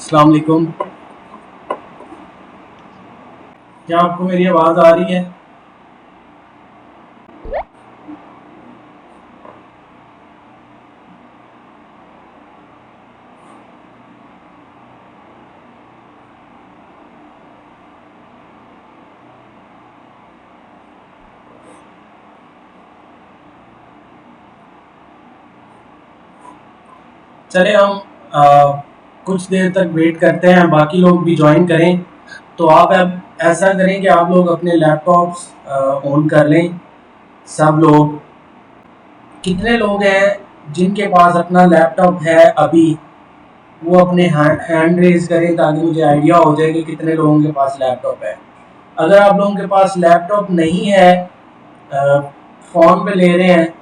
अस्सलाम वालेकुम। क्या आपको मेरी आवाज़ आ रही है? चले हम कुछ देर तक वेट करते हैं, बाकी लोग भी ज्वाइन करें। तो आप अब ऐसा करें कि आप लोग अपने लैपटॉप्स ऑन कर लें। सब लोग, कितने लोग हैं जिनके पास अपना लैपटॉप है अभी, वो अपने हैंड रेज करें ताकि मुझे आइडिया हो जाए कि कितने लोगों के पास लैपटॉप है। अगर आप लोगों के पास लैपटॉप नहीं है, फ़ोन पे ले रहे हैं,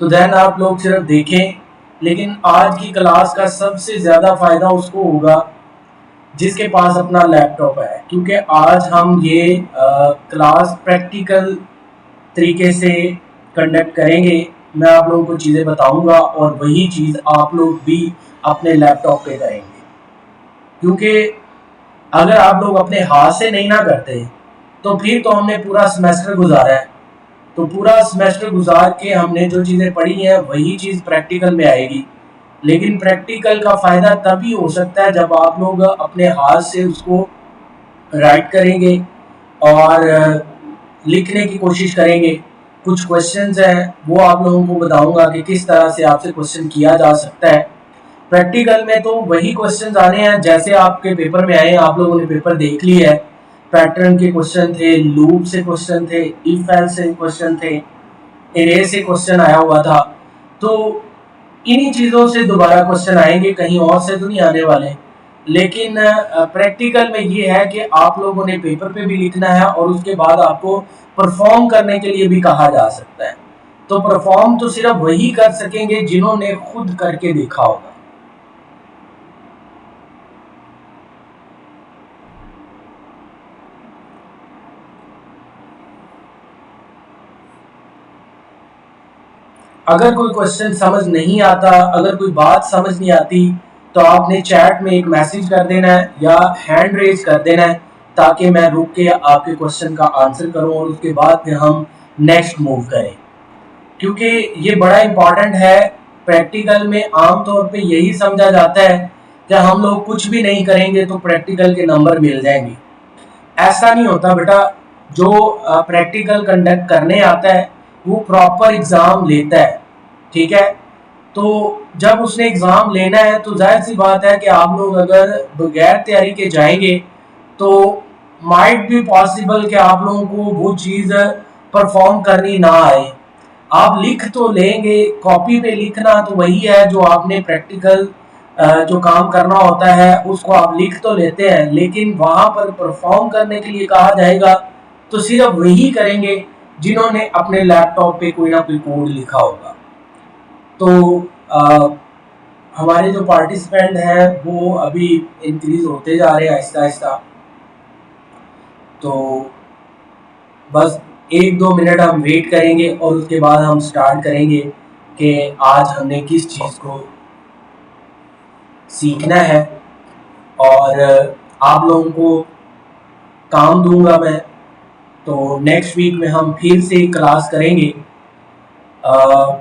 तो देन आप लोग सिर्फ देखें। लेकिन आज की क्लास का सबसे ज़्यादा फ़ायदा उसको होगा जिसके पास अपना लैपटॉप है, क्योंकि आज हम ये क्लास प्रैक्टिकल तरीके से कंडक्ट करेंगे। मैं आप लोगों को चीज़ें बताऊंगा और वही चीज़ आप लोग भी अपने लैपटॉप पे करेंगे, क्योंकि अगर आप लोग अपने हाथ से नहीं ना करते तो फिर तो हमने पूरा सेमेस्टर गुजारा है। तो पूरा सेमेस्टर गुजार के हमने जो चीज़ें पढ़ी हैं वही चीज़ प्रैक्टिकल में आएगी। लेकिन प्रैक्टिकल का फ़ायदा तभी हो सकता है जब आप लोग अपने हाथ से उसको राइट करेंगे और लिखने की कोशिश करेंगे। कुछ क्वेश्चंस हैं वो आप लोगों को बताऊंगा कि किस तरह से आपसे क्वेश्चन किया जा सकता है। प्रैक्टिकल में तो वही क्वेश्चंस आने हैं जैसे आपके पेपर में आए। आप लोगों ने पेपर देख लिया है, पैटर्न के क्वेश्चन थे, लूप से क्वेश्चन थे, इफ एल्स से क्वेश्चन थे, एरे से क्वेश्चन आया हुआ था। तो इन्हीं चीज़ों से दोबारा क्वेश्चन आएंगे, कहीं और से तो नहीं आने वाले। लेकिन प्रैक्टिकल में ये है कि आप लोगों ने पेपर पे भी लिखना है और उसके बाद आपको परफॉर्म करने के लिए भी कहा जा सकता है। तो परफॉर्म तो सिर्फ वही कर सकेंगे जिन्होंने खुद करके देखा होगा। अगर कोई क्वेश्चन समझ नहीं आता, अगर कोई बात समझ नहीं आती, तो आपने चैट में एक मैसेज कर देना है या हैंड रेज कर देना है ताकि मैं रुक के आपके क्वेश्चन का आंसर करूं और उसके बाद फिर हम नेक्स्ट मूव करें, क्योंकि ये बड़ा इंपॉर्टेंट है। प्रैक्टिकल में आमतौर पे यही समझा जाता है कि हम लोग कुछ भी नहीं करेंगे तो प्रैक्टिकल के नंबर मिल जाएंगे। ऐसा नहीं होता बेटा। जो प्रैक्टिकल कंडक्ट करने आता है वो प्रॉपर एग्जाम लेता है, ठीक है। तो जब उसने एग्जाम लेना है तो जाहिर सी बात है कि आप लोग अगर बगैर तैयारी के जाएंगे तो माइट भी पॉसिबल कि आप लोगों को वो चीज़ परफॉर्म करनी ना आए। आप लिख तो लेंगे, कॉपी पे लिखना तो वही है जो आपने प्रैक्टिकल जो काम करना होता है उसको आप लिख तो लेते हैं, लेकिन वहां पर परफॉर्म करने के लिए कहा जाएगा तो सिर्फ वही करेंगे जिन्होंने अपने लैपटॉप पे कोई ना कोई कोड लिखा होगा। तो आ, हमारे जो पार्टिसिपेंट हैं वो अभी इंक्रीज होते जा रहे हैं आहिस्ता आहिस्ता। तो बस 1-2 मिनट हम वेट करेंगे और उसके बाद हम स्टार्ट करेंगे कि आज हमने किस चीज़ को सीखना है। और आप लोगों को काम दूंगा मैं। तो नेक्स्ट वीक में हम फिर से क्लास करेंगे।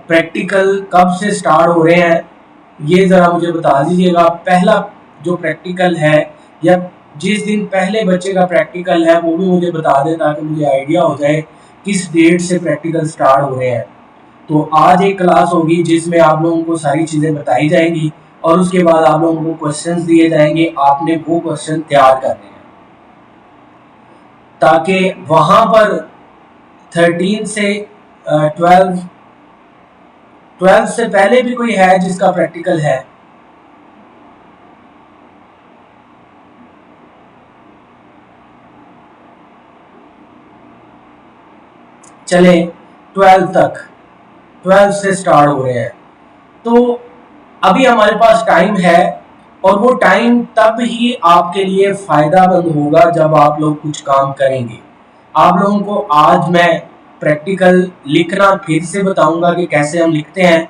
प्रैक्टिकल कब से स्टार्ट हो रहे हैं ये ज़रा मुझे बता दीजिएगा। पहला जो प्रैक्टिकल है या जिस दिन पहले बच्चे का प्रैक्टिकल है वो भी मुझे बता दें ताकि मुझे आइडिया हो जाए किस डेट से प्रैक्टिकल स्टार्ट हो रहे हैं। तो आज एक क्लास होगी जिसमें आप लोगों को सारी चीज़ें बताई जाएंगी और उसके बाद आप लोगों को क्वेश्चंस दिए जाएंगे, आपने वो क्वेश्चन तैयार करने हैं ताकि वहाँ पर 13 से 12 से पहले भी कोई है जिसका प्रैक्टिकल है। चले 12 से स्टार्ट हो रहे हैं। तो अभी हमारे पास टाइम है और वो टाइम तब ही आपके लिए फायदामंद होगा जब आप लोग कुछ काम करेंगे। आप लोगों को आज मैं प्रैक्टिकल लिखना फिर से बताऊंगा कि कैसे हम लिखते हैं।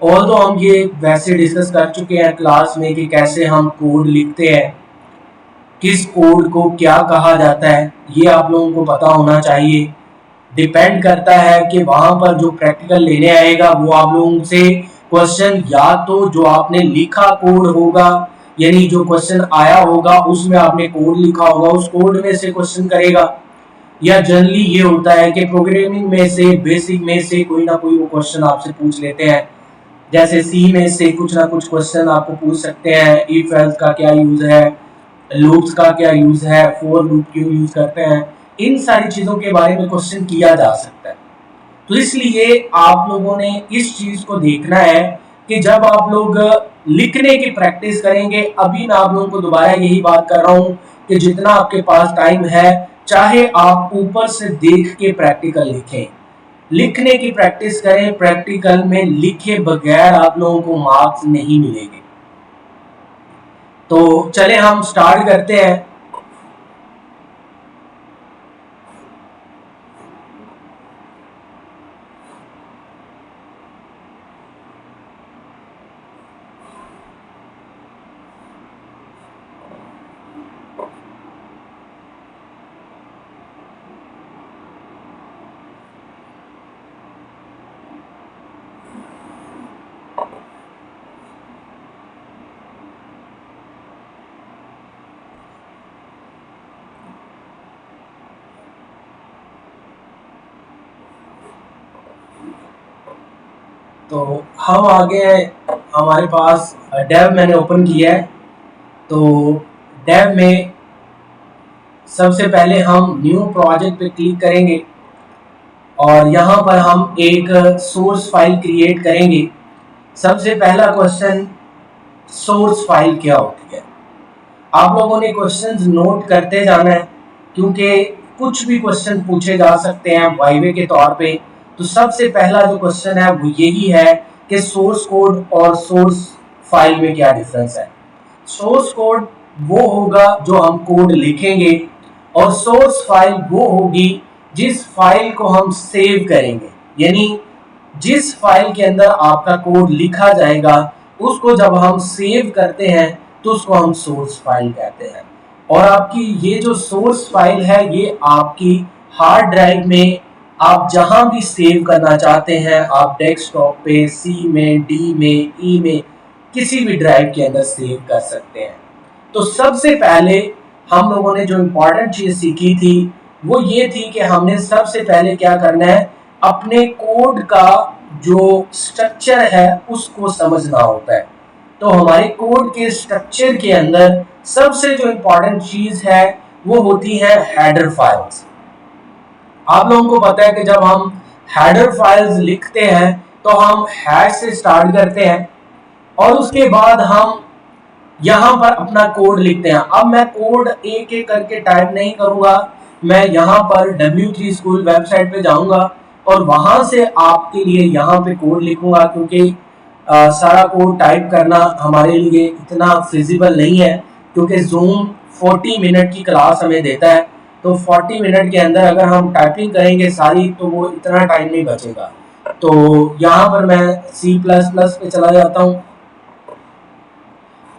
और तो हम ये वैसे डिस्कस कर चुके हैं क्लास में कि कैसे हम कोड लिखते हैं, किस कोड को क्या कहा जाता है, ये आप लोगों को पता होना चाहिए। डिपेंड करता है कि वहां पर जो प्रैक्टिकल लेने आएगा वो आप लोगों से क्वेश्चन या तो जो आपने लिखा कोड होगा, यानी जो क्वेश्चन आया होगा उसमें आपने कोड लिखा होगा, उस कोड में से क्वेश्चन करेगा, या जनरली ये होता है कि प्रोग्रामिंग में से बेसिक में से कोई ना कोई वो क्वेश्चन आपसे पूछ लेते हैं। जैसे सी में से कुछ ना कुछ क्वेश्चन आपको पूछ सकते हैं, इफ एल्स का क्या यूज है, लूप्स का क्या यूज है, फॉर लूप क्यों यूज करते हैं, इन सारी चीजों के बारे में क्वेश्चन किया जा सकता है। तो इसलिए आप लोगों ने इस चीज को देखना है कि जब आप लोग लिखने की प्रैक्टिस करेंगे, अभी मैं आप लोगों को दोबारा यही बात कर रहा हूं कि जितना आपके पास टाइम है, चाहे आप ऊपर से देख के प्रैक्टिकल लिखें, लिखने की प्रैक्टिस करें। प्रैक्टिकल में लिखे बगैर आप लोगों को मार्क्स नहीं मिलेंगे। तो चले हम स्टार्ट करते हैं। तो हम आगे, हमारे पास डेव मैंने ओपन किया है। तो डेव में सबसे पहले हम न्यू प्रोजेक्ट पे क्लिक करेंगे और यहाँ पर हम एक सोर्स फाइल क्रिएट करेंगे। सबसे पहला क्वेश्चन, सोर्स फाइल क्या होती है? आप लोगों ने क्वेश्चंस नोट करते जाना है, क्योंकि कुछ भी क्वेश्चन पूछे जा सकते हैं वाइवे के तौर पे। तो सबसे पहला जो क्वेश्चन है वो यही है कि सोर्स कोड और सोर्स फाइल में क्या डिफरेंस है। सोर्स कोड वो होगा जो हम कोड लिखेंगे, और सोर्स फाइल वो होगी जिस फाइल को हम सेव करेंगे, यानी जिस फाइल के अंदर आपका कोड लिखा जाएगा उसको जब हम सेव करते हैं तो उसको हम सोर्स फाइल कहते हैं। और आपकी ये जो सोर्स फाइल है ये आपकी हार्ड ड्राइव में आप जहां भी सेव करना चाहते हैं, आप डेस्कटॉप पे, सी में, डी में, ई में, किसी भी ड्राइव के अंदर सेव कर सकते हैं। तो सबसे पहले हम लोगों ने जो इम्पोर्टेंट चीज सीखी थी वो ये थी कि हमने सबसे पहले क्या करना है, अपने कोड का जो स्ट्रक्चर है उसको समझना होता है। तो हमारे कोड के स्ट्रक्चर के अंदर सबसे जो इम्पोर्टेंट चीज है वो होती है हेडर फाइल्स। आप लोगों को पता है कि जब हम हेडर फाइल्स लिखते हैं तो हम हैश से स्टार्ट करते हैं और उसके बाद हम यहाँ पर अपना कोड लिखते हैं। अब मैं कोड एक एक करके टाइप नहीं करूंगा, मैं यहाँ पर W3 स्कूल वेबसाइट पे जाऊंगा और वहां से आपके लिए यहाँ पे कोड लिखूंगा, क्योंकि सारा कोड टाइप करना हमारे लिए इतना फिजिबल नहीं है, क्योंकि जूम 40 मिनट की क्लास हमें देता है। तो 40 मिनट के अंदर अगर हम टाइपिंग करेंगे सारी तो वो इतना टाइम नहीं बचेगा। तो यहाँ पर मैं C++ पे चला जाता हूँ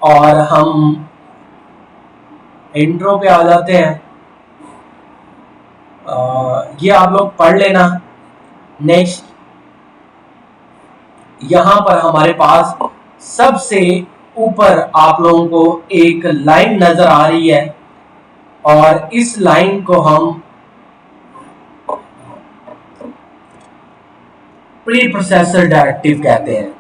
और हम इंट्रो पे आ जाते हैं। ये आप लोग पढ़ लेना। नेक्स्ट, यहां पर हमारे पास सबसे ऊपर आप लोगों को एक लाइन नजर आ रही है और इस लाइन को हम प्री प्रोसेसर डायरेक्टिव कहते हैं।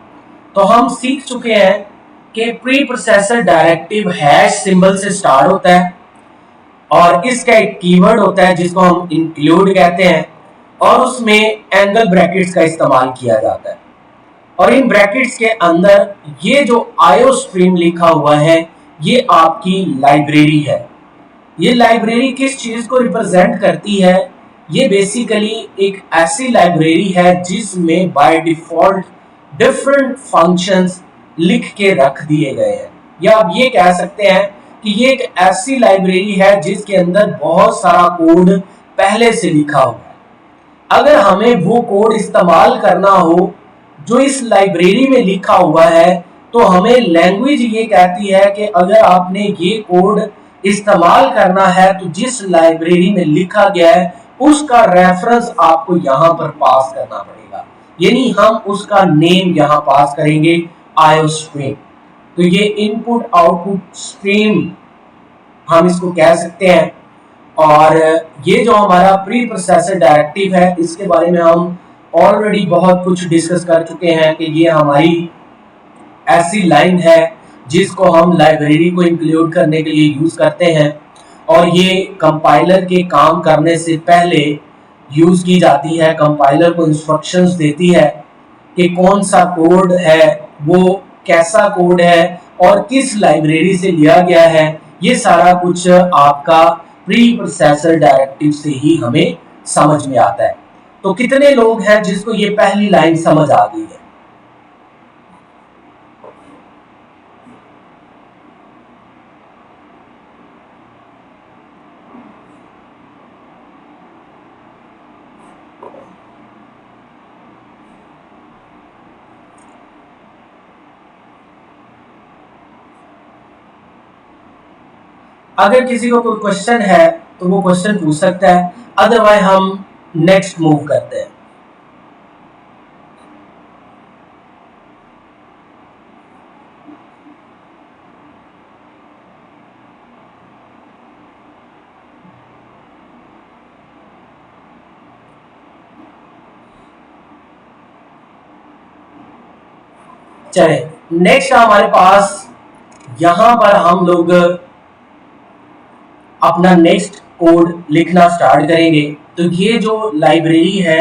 तो हम सीख चुके हैं कि pre processor directive hash symbol से स्टार्ट होता है और इसका एक कीवर्ड होता है जिसको हम इंक्लूड कहते हैं, और उसमें एंगल ब्रैकेट्स का इस्तेमाल किया जाता है। और इन ब्रैकेट्स के अंदर ये जो आयो स्ट्रीम लिखा हुआ है ये आपकी लाइब्रेरी है। ये लाइब्रेरी किस चीज को रिप्रेजेंट करती है? ये बेसिकली एक ऐसी लाइब्रेरी है जिसमें बाय डिफॉल्ट डिफरेंट फंक्शंस लिख के रख दिए गए हैं, या आप ये कह सकते हैं कि ये एक ऐसी लाइब्रेरी है जिसके अंदर बहुत सारा कोड पहले से लिखा हुआ है। अगर हमें वो कोड इस्तेमाल करना हो जो इस लाइब्रेरी में लिखा हुआ है, तो हमें लैंग्वेज ये कहती है कि अगर आपने ये कोड इस्तेमाल करना है तो जिस लाइब्रेरी में लिखा गया है उसका रेफरेंस आपको यहां पर पास करना पड़ेगा, यानी हम उसका नेम यहां पास करेंगे आयोस्ट्रीम। तो ये इनपुट आउटपुट स्ट्रीम हम इसको कह सकते हैं। और ये जो हमारा प्री प्रोसेसर डायरेक्टिव है इसके बारे में हम ऑलरेडी बहुत कुछ डिस्कस कर चुके हैं कि ये हमारी ऐसी लाइन है जिसको हम लाइब्रेरी को इंक्लूड करने के लिए यूज करते हैं, और ये कंपाइलर के काम करने से पहले यूज की जाती है। कंपाइलर को इंस्ट्रक्शंस देती है कि कौन सा कोड है, वो कैसा कोड है और किस लाइब्रेरी से लिया गया है। ये सारा कुछ आपका प्री प्रोसेसर डायरेक्टिव से ही हमें समझ में आता है। तो कितने लोग हैं जिसको ये पहली लाइन समझ आ गई है? अगर किसी को कोई क्वेश्चन है तो वो क्वेश्चन पूछ सकता है, अदरवाइज हम नेक्स्ट मूव करते हैं। चले नेक्स्ट हमारे पास यहां पर हम लोग अपना नेक्स्ट कोड लिखना स्टार्ट करेंगे। तो ये जो लाइब्रेरी है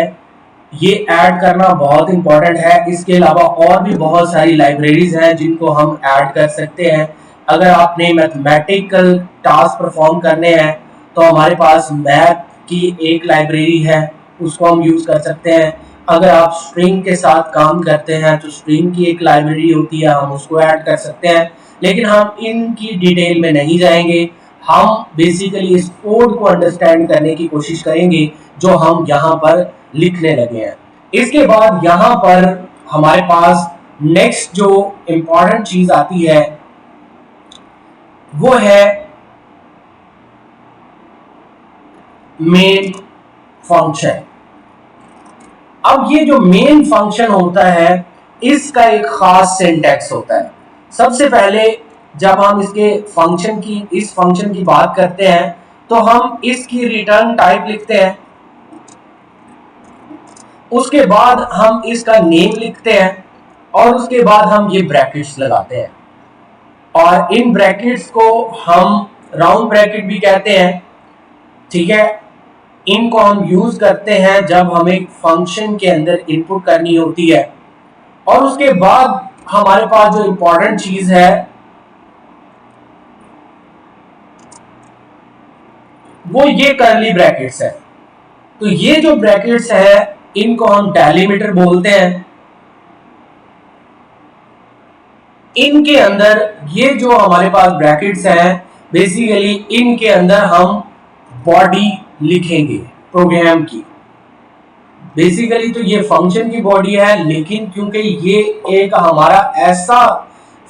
ये ऐड करना बहुत इंपॉर्टेंट है। इसके अलावा और भी बहुत सारी लाइब्रेरीज हैं जिनको हम ऐड कर सकते हैं। अगर आपने मैथमेटिकल टास्क परफॉर्म करने हैं तो हमारे पास मैथ की एक लाइब्रेरी है, उसको हम यूज कर सकते हैं। अगर आप स्ट्रिंग के साथ काम करते हैं तो स्ट्रिंग की एक लाइब्रेरी होती है, हम उसको ऐड कर सकते हैं। लेकिन हम इनकी डिटेल में नहीं जाएंगे, हम बेसिकली इस कोड को अंडरस्टैंड करने की कोशिश करेंगे जो हम यहाँ पर लिखने लगे हैं। इसके बाद यहाँ पर हमारे पास नेक्स्ट जो इंपॉर्टेंट चीज आती है वो है मेन फंक्शन। अब ये जो मेन फंक्शन होता है इसका एक खास सिंटैक्स होता है। सबसे पहले जब हम इस फंक्शन की बात करते हैं तो हम इसकी रिटर्न टाइप लिखते हैं, उसके बाद हम इसका नेम लिखते हैं और उसके बाद हम ये ब्रैकेट्स लगाते हैं। और इन ब्रैकेट्स को हम राउंड ब्रैकेट भी कहते हैं, ठीक है। इनको हम यूज करते हैं जब हमें फंक्शन के अंदर इनपुट करनी होती है। और उसके बाद हमारे पास जो इंपॉर्टेंट चीज है वो ये कर्ली ब्रैकेट्स है। तो ये जो ब्रैकेट्स है इनको हम डेलिमीटर बोलते हैं। इनके अंदर ये जो हमारे पास ब्रैकेट्स हैं बेसिकली इनके अंदर हम बॉडी लिखेंगे प्रोग्राम की। बेसिकली तो ये फंक्शन की बॉडी है, लेकिन क्योंकि ये एक हमारा ऐसा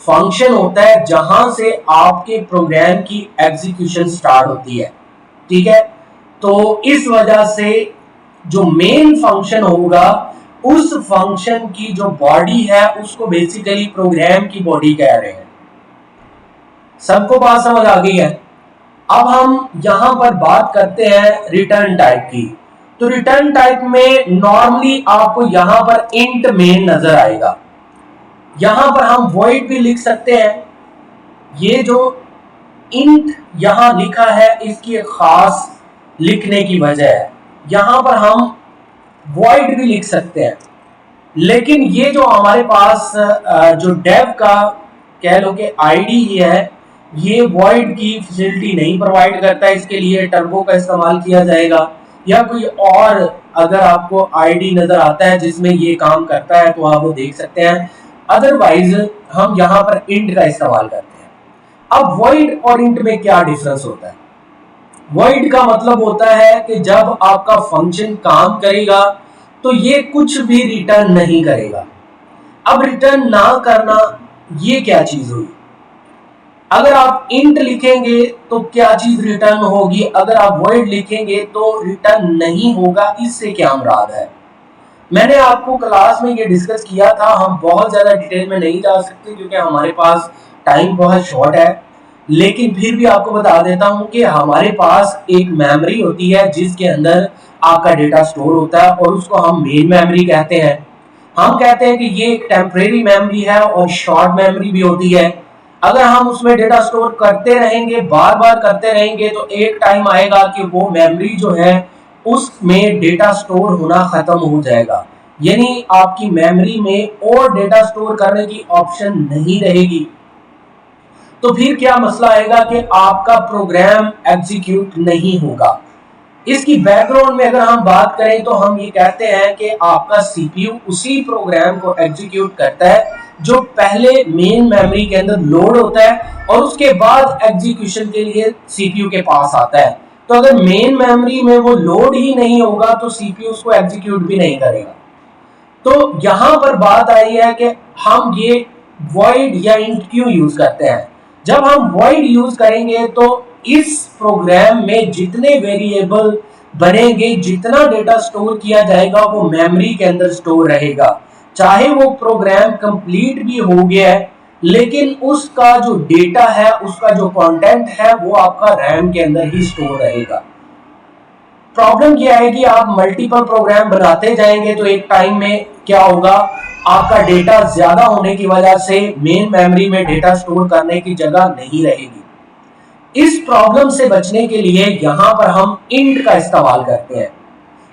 फंक्शन होता है जहां से आपके प्रोग्राम की एग्जीक्यूशन स्टार्ट होती है, ठीक है। तो इस वजह से जो मेन फंक्शन होगा उस फंक्शन की जो बॉडी है उसको बेसिकली प्रोग्राम की बॉडी कह रहे हैं। सबको बात समझ आ गई है? अब हम यहां पर बात करते हैं रिटर्न टाइप की। तो रिटर्न टाइप में नॉर्मली आपको यहां पर इंट मेन नजर आएगा। यहां पर हम वॉइड भी लिख सकते हैं। ये जो इंट यहां लिखा है इसकी एक खास लिखने की वजह है, यहां पर हम वॉइड भी लिख सकते हैं। लेकिन ये जो हमारे पास जो डेव का कह लो कि आईडी है ये वॉइड की फैसिलिटी नहीं प्रोवाइड करता। इसके लिए टर्बो का इस्तेमाल किया जाएगा या कोई और अगर आपको आईडी नजर आता है जिसमें ये काम करता है तो आप वो देख सकते हैं। अदरवाइज हम यहाँ पर इंट का इस्तेमाल करते हैं। अब वॉइड और इंट में क्या डिफरेंस होता है? वॉइड का मतलब होता है कि जब आपका फंक्शन काम करेगा तो ये कुछ भी रिटर्न नहीं करेगा। अब रिटर्न ना करना ये क्या चीज हुई? अगर आप इंट लिखेंगे तो क्या चीज रिटर्न होगी, अगर आप वॉइड लिखेंगे तो रिटर्न नहीं होगा। इससे क्या मुराद है? मैंने आपको क्लास में ये डिस्कस किया था, हम बहुत ज्यादा डिटेल में नहीं जा सकते क्योंकि हमारे पास टाइम बहुत शॉर्ट है, लेकिन फिर भी आपको बता देता हूं कि हमारे पास एक मेमोरी होती है जिसके अंदर आपका डेटा स्टोर होता है और उसको हम मेन मेमोरी कहते हैं। हम कहते हैं कि ये एक टेम्परेरी मेमोरी है और शॉर्ट मेमोरी भी होती है। अगर हम उसमें डेटा स्टोर करते रहेंगे, बार बार करते रहेंगे, तो एक टाइम आएगा कि वो मेमोरी जो है उसमें डेटा स्टोर होना खत्म हो जाएगा, यानी आपकी मेमोरी में और डेटा स्टोर करने की ऑप्शन नहीं रहेगी। तो फिर क्या मसला आएगा कि आपका प्रोग्राम एग्जीक्यूट नहीं होगा। इसकी बैकग्राउंड में अगर हम बात करें तो हम ये कहते हैं कि आपका सीपीयू उसी प्रोग्राम को एग्जीक्यूट करता है जो पहले मेन मेमोरी के अंदर लोड होता है और उसके बाद एग्जीक्यूशन के लिए सीपीयू के पास आता है। तो अगर मेन मेमोरी में वो लोड ही नहीं होगा तो सीपीयू उसको एग्जीक्यूट भी नहीं करेगा। तो यहां पर बात आई है कि हम ये void या int क्यों यूज करते हैं। जब हम void यूज करेंगे तो इस प्रोग्राम में जितने वेरिएबल बनेंगे, जितना डेटा स्टोर किया जाएगा वो मेमोरी के अंदर स्टोर रहेगा। चाहे वो प्रोग्राम कंप्लीट भी हो गया है लेकिन उसका जो डेटा है, उसका जो कंटेंट है वो आपका रैम के अंदर ही स्टोर रहेगा। प्रॉब्लम क्या है कि आप मल्टीपल प्रोग्राम बनाते जाएंगे तो एक टाइम में क्या होगा, आपका डेटा ज्यादा होने की वजह से मेन मेमोरी में डेटा स्टोर करने की जगह नहीं रहेगी। इस प्रॉब्लम से बचने के लिए यहां पर हम इंट का इस्तेमाल करते हैं।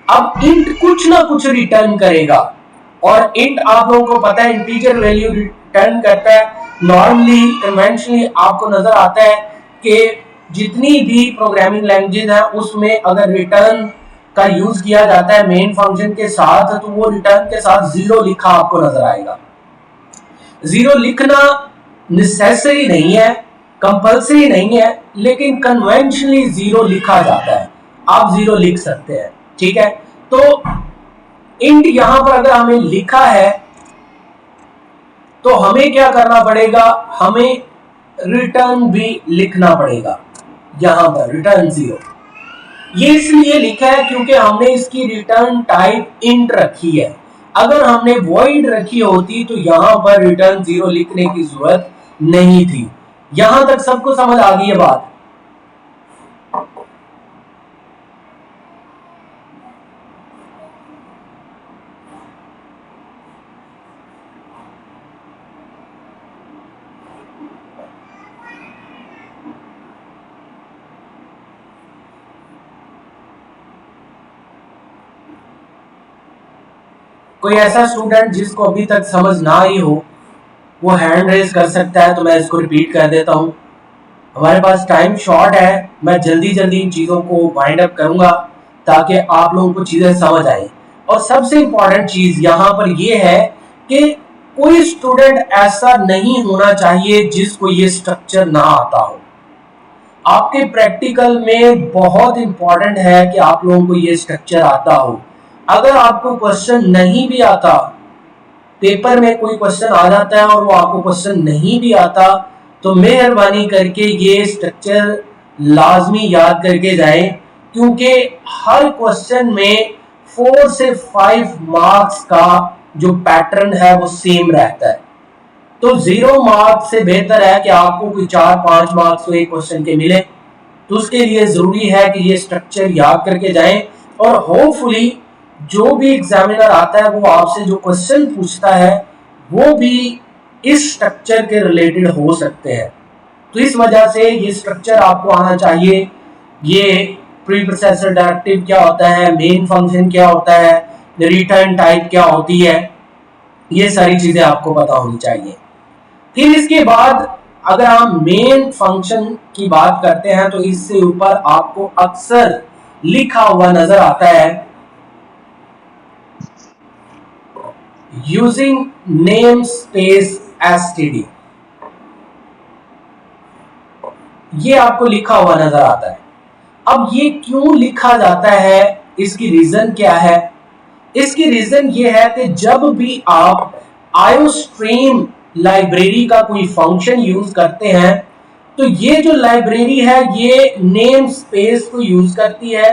अब इंट कुछ ना कुछ रिटर्न करेगा और इंट आप लोगों को पता है इंटीजर वैल्यू रिटर्न करता है। नॉर्मली कन्वेंशनली आपको नजर आता है कि जितनी भी प्रोग्रामिंग लैंग्वेज है उसमें अगर रिटर्न का यूज किया जाता है मेन फंक्शन के साथ तो वो रिटर्न के साथ जीरो लिखा आपको नजर आएगा। जीरो लिखना नेसेसरी नहीं है, कंपल्सरी नहीं है, लेकिन कन्वेंशनली जीरो लिखा जाता है। आप जीरो लिख सकते हैं, ठीक है। तो इंट यहां पर अगर हमें लिखा है तो हमें क्या करना पड़ेगा, हमें रिटर्न भी लिखना पड़ेगा। यहां पर रिटर्न जीरो ये इसलिए लिखा है क्योंकि हमने इसकी रिटर्न टाइप इंट रखी है। अगर हमने वॉइड रखी होती तो यहां पर रिटर्न जीरो लिखने की जरूरत नहीं थी। यहां तक सबको समझ आ गई है बात? कोई ऐसा स्टूडेंट जिसको अभी तक समझ ना आई हो वो हैंड रेज कर सकता है, तो मैं इसको रिपीट कर देता हूं। हमारे पास टाइम शॉर्ट है, मैं जल्दी जल्दी इन चीजों को वाइंड अप करूंगा ताकि आप लोगों को चीजें समझ आए। और सबसे इंपॉर्टेंट चीज यहां पर यह है कि कोई स्टूडेंट ऐसा नहीं होना चाहिए जिसको ये स्ट्रक्चर ना आता हो। आपके प्रैक्टिकल में बहुत इंपॉर्टेंट है कि आप लोगों को ये स्ट्रक्चर आता हो। अगर आपको क्वेश्चन नहीं भी आता, पेपर में कोई क्वेश्चन आ जाता है और वो आपको क्वेश्चन नहीं भी आता, तो मेहरबानी करके ये स्ट्रक्चर लाजमी याद करके जाएं क्योंकि हर क्वेश्चन में 4 से 5 मार्क्स का जो पैटर्न है वो सेम रहता है। तो 0 मार्क्स से बेहतर है कि आपको कोई 4-5 मार्क्स तो एक क्वेश्चन के मिले। तो उसके लिए जरूरी है कि ये स्ट्रक्चर याद करके जाएं और होपफुली जो भी एग्जामिनर आता है वो आपसे जो क्वेश्चन पूछता है वो भी इस स्ट्रक्चर के रिलेटेड हो सकते हैं। तो इस वजह से ये स्ट्रक्चर आपको आना चाहिए। ये प्री प्रोसेसर डायरेक्टिव क्या होता है, मेन फंक्शन क्या होता है, रिटर्न टाइप क्या होती है, ये सारी चीजें आपको पता होनी चाहिए। फिर इसके बाद अगर हम मेन फंक्शन की बात करते हैं तो इससे ऊपर आपको अक्सर लिखा हुआ नजर आता है यूजिंग नेम स्पेस एसटीडी। ये आपको लिखा हुआ नजर आता है। अब ये क्यों लिखा जाता है, इसकी रीजन क्या है? इसकी रीजन ये है कि जब भी आप आयोस्ट्रीम लाइब्रेरी का कोई फंक्शन यूज करते हैं तो ये जो लाइब्रेरी है ये नेम स्पेस को यूज करती है,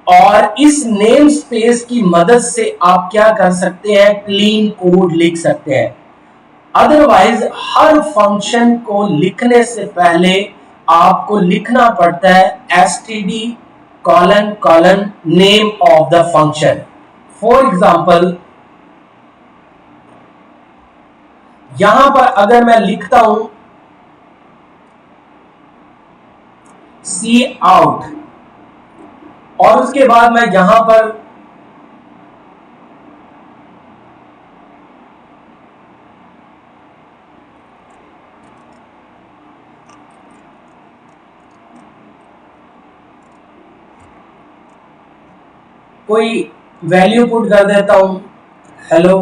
और इस नेम स्पेस की मदद से आप क्या कर सकते हैं, क्लीन कोड लिख सकते हैं। अदरवाइज हर फंक्शन को लिखने से पहले आपको लिखना पड़ता है std colon colon name of the function. For example यहां पर अगर मैं लिखता हूं सी आउट, और उसके बाद मैं यहां पर कोई वैल्यू पुट कर देता हूं हेलो,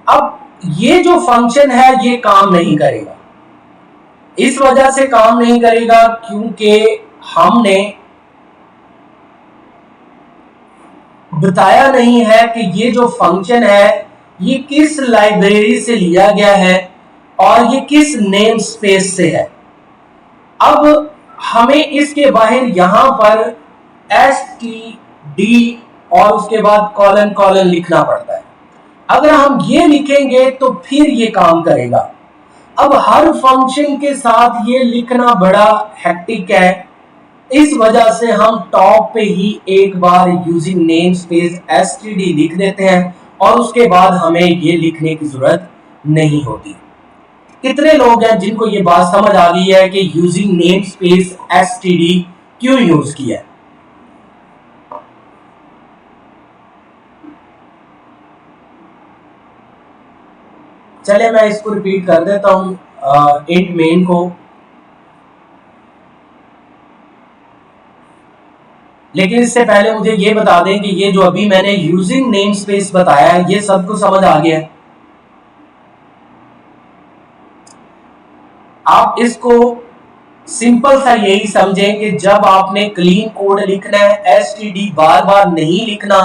अब ये जो फंक्शन है ये काम नहीं करेगा। इस वजह से काम नहीं करेगा क्योंकि हमने बताया नहीं है कि ये जो फंक्शन है ये किस लाइब्रेरी से लिया गया है और ये किस नेम स्पेस से है। अब हमें इसके बाहर यहां पर std और उसके बाद कॉलन कॉलन लिखना पड़ता है। अगर हम ये लिखेंगे तो फिर ये काम करेगा। अब हर फंक्शन के साथ ये लिखना बड़ा हेक्टिक है, इस वजह से हम टॉप पे ही एक बार यूजिंग नेम स्पेस std लिख देते हैं और उसके बाद हमें ये लिखने की जरूरत नहीं होती। कितने लोग हैं जिनको ये बात समझ आ गई है कि यूजिंग नेम स्पेस std क्यों यूज किया है? चले मैं इसको रिपीट कर देता हूं इंट मेन को, लेकिन इससे पहले मुझे ये बता दें कि ये जो अभी मैंने यूजिंग नेम स्पेस बताया है ये सबको समझ आ गया है। आप इसको सिंपल सा यही समझें कि जब आपने क्लीन कोड लिखना है std बार बार नहीं लिखना,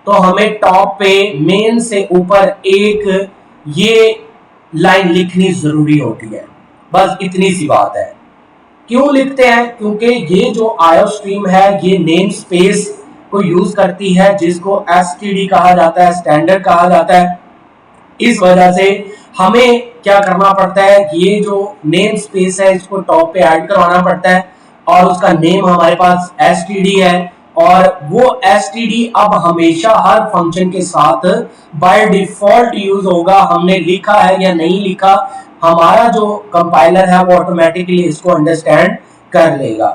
तो हमें टॉप पे मेन से ऊपर एक ये लाइन लिखनी जरूरी होती है। बस इतनी सी बात है। क्यों लिखते हैं? क्योंकि ये जो आयो स्ट्रीम है ये नेम स्पेस को यूज करती है जिसको std कहा जाता है, स्टैंडर्ड कहा जाता है। इस वजह से हमें क्या करना पड़ता है, ये जो नेम स्पेस है इसको टॉप पे ऐड करवाना पड़ता है और उसका नेम हमारे पास std है, और वो std अब हमेशा हर फंक्शन के साथ बाय डिफॉल्ट यूज होगा। हमने लिखा है या नहीं लिखा, हमारा जो कंपाइलर है वो ऑटोमेटिकली इसको अंडरस्टैंड कर लेगा।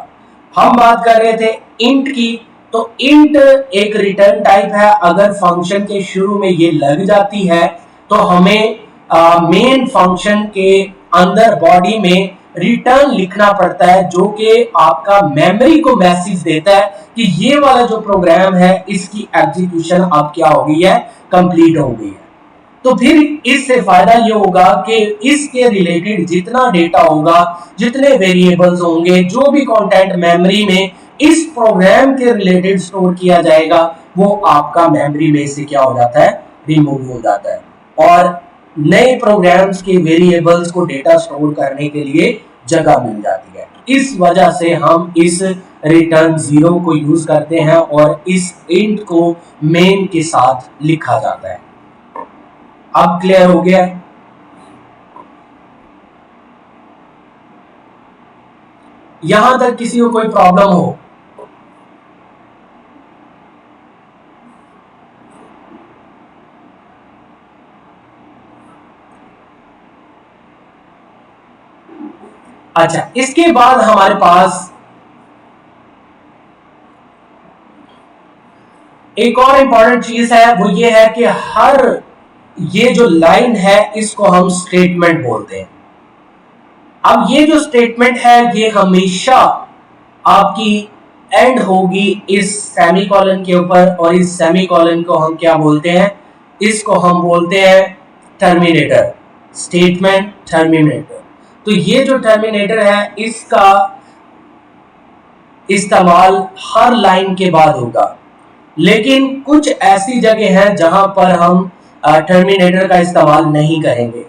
हम बात कर रहे थे इंट की, तो इंट एक रिटर्न टाइप है। अगर फंक्शन के शुरू में ये लग जाती है तो हमें मेन फंक्शन के अंदर बॉडी में रिटर्न लिखना पड़ता है, जो कि आपका मेमोरी को मैसेज देता है कि ये वाला जो प्रोग्राम है इसकी एग्जीक्यूशन अब क्या हो गई है, कंप्लीट हो गई है। तो फिर इससे फायदा ये होगा कि इसके रिलेटेड जितना डेटा होगा, जितने वेरिएबल्स होंगे, जो भी कंटेंट मेमोरी में इस प्रोग्राम के रिलेटेड स्टोर किया जाएगा वो आपका मेमोरी में से क्या हो जाता है, रिमूव हो जाता है, और नए प्रोग्राम्स के वेरिएबल्स को डेटा स्टोर करने के लिए जगह मिल जाती है। इस वजह से हम इस रिटर्न 0 को यूज करते हैं और इस इंट को मेन के साथ लिखा जाता है। अब क्लियर हो गया? यहां तक किसी को कोई प्रॉब्लम हो? अच्छा, इसके बाद हमारे पास एक और इंपॉर्टेंट चीज है, वो ये है कि हर ये जो लाइन है इसको हम स्टेटमेंट बोलते हैं। अब ये जो स्टेटमेंट है ये हमेशा आपकी एंड होगी इस सेमीकोलन के ऊपर, और इस सेमीकोलन को हम क्या बोलते हैं, इसको हम बोलते हैं टर्मिनेटर, स्टेटमेंट टर्मिनेटर। तो ये जो टर्मिनेटर है इसका इस्तेमाल हर लाइन के बाद होगा, लेकिन कुछ ऐसी जगह है जहां पर हम टर्मिनेटर का इस्तेमाल नहीं करेंगे।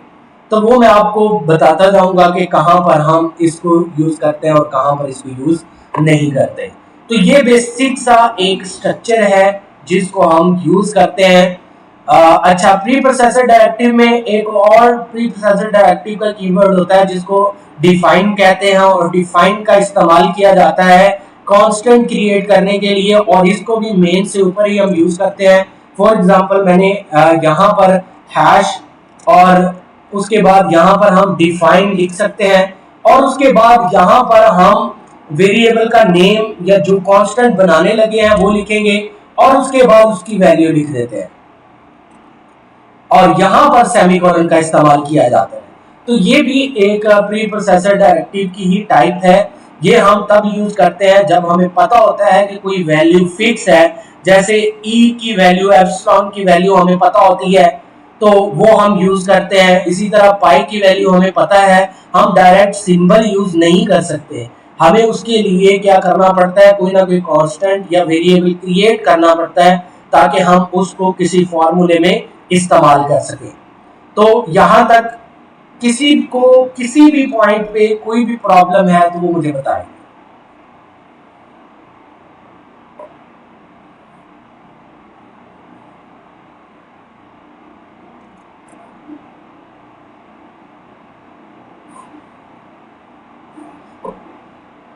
तो वो मैं आपको बताता जाऊंगा कि कहाँ पर हम इसको यूज करते हैं और कहाँ पर इसको यूज नहीं करते। तो ये बेसिक सा एक स्ट्रक्चर है जिसको हम यूज करते हैं। अच्छा, प्री प्रोसेसर डायरेक्टिव में एक और प्री प्रोसेसर डायरेक्टिव का कीवर्ड होता है जिसको डिफाइन कहते हैं, और डिफाइन का इस्तेमाल किया जाता है कांस्टेंट क्रिएट करने के लिए, और इसको भी मेन से ऊपर ही हम यूज करते हैं। फॉर एग्जांपल मैंने यहाँ पर हैश और उसके बाद यहाँ पर हम डिफाइन लिख सकते हैं, और उसके बाद यहाँ पर हम वेरिएबल का नेम या जो कांस्टेंट बनाने लगे हैं वो लिखेंगे, और उसके बाद उसकी वैल्यू लिख देते हैं, और यहां पर सेमीकोलन का इस्तेमाल किया जाता है। तो ये भी एक प्री प्रोसेसर डायरेक्टिव की ही टाइप है। ये हम तब यूज करते हैं जब हमें पता होता है कि कोई वैल्यू फिक्स है, जैसे ई की वैल्यू, एप्सिलॉन की वैल्यू हमें पता होती है तो वो हम यूज करते हैं। इसी तरह पाई की वैल्यू हमें पता है, हम डायरेक्ट सिंबल यूज नहीं कर सकते, हमें उसके लिए क्या करना पड़ता है, कोई ना कोई कांस्टेंट या वेरिएबल क्रिएट करना पड़ता है ताकि हम उसको किसी फॉर्मूले में इस्तेमाल कर सके। तो यहां तक किसी को किसी भी पॉइंट पे कोई भी प्रॉब्लम है तो वो मुझे बताएं।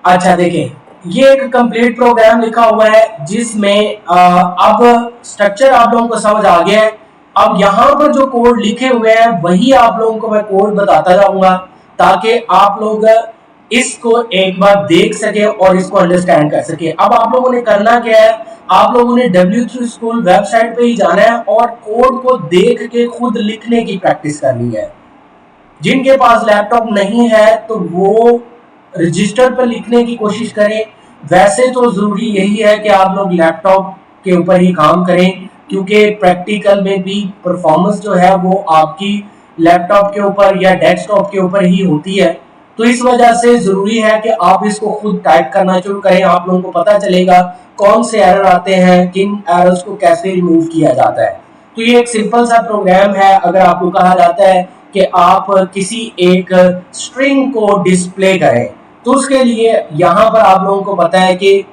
अच्छा देखें, ये एक कंप्लीट प्रोग्राम लिखा हुआ है जिसमें अब स्ट्रक्चर आप लोगों को समझ आ गया है। अब यहाँ पर जो कोड लिखे हुए हैं वही आप लोगों को मैं कोड बताता जाऊंगा ताकि आप लोग इसको एक बार देख सके और इसको अंडरस्टैंड कर सके। अब आप लोगों ने करना क्या है, आप लोगों ने W3 स्कूल वेबसाइट पे ही जाना है और कोड को देख के खुद लिखने की प्रैक्टिस करनी है। जिनके पास लैपटॉप नहीं है तो वो रजिस्टर पर लिखने की कोशिश करें। वैसे तो जरूरी यही है कि आप लोग लैपटॉप के ऊपर ही काम करें, क्योंकि प्रैक्टिकल में भी परफॉर्मेंस जो है वो आपकी लैपटॉप के ऊपर या डेस्कटॉप के ऊपर ही होती है। तो इस वजह से जरूरी है कि आप इसको खुद टाइप करना शुरू करें। आप लोगों को पता चलेगा कौन से एरर आते हैं, किन एरर्स को कैसे रिमूव किया जाता है। तो ये एक सिंपल सा प्रोग्राम है। अगर आपको कहा जाता है कि आप किसी एक स्ट्रिंग को डिस्प्ले करें, तो उसके लिए यहाँ पर आप लोगों को पता है कि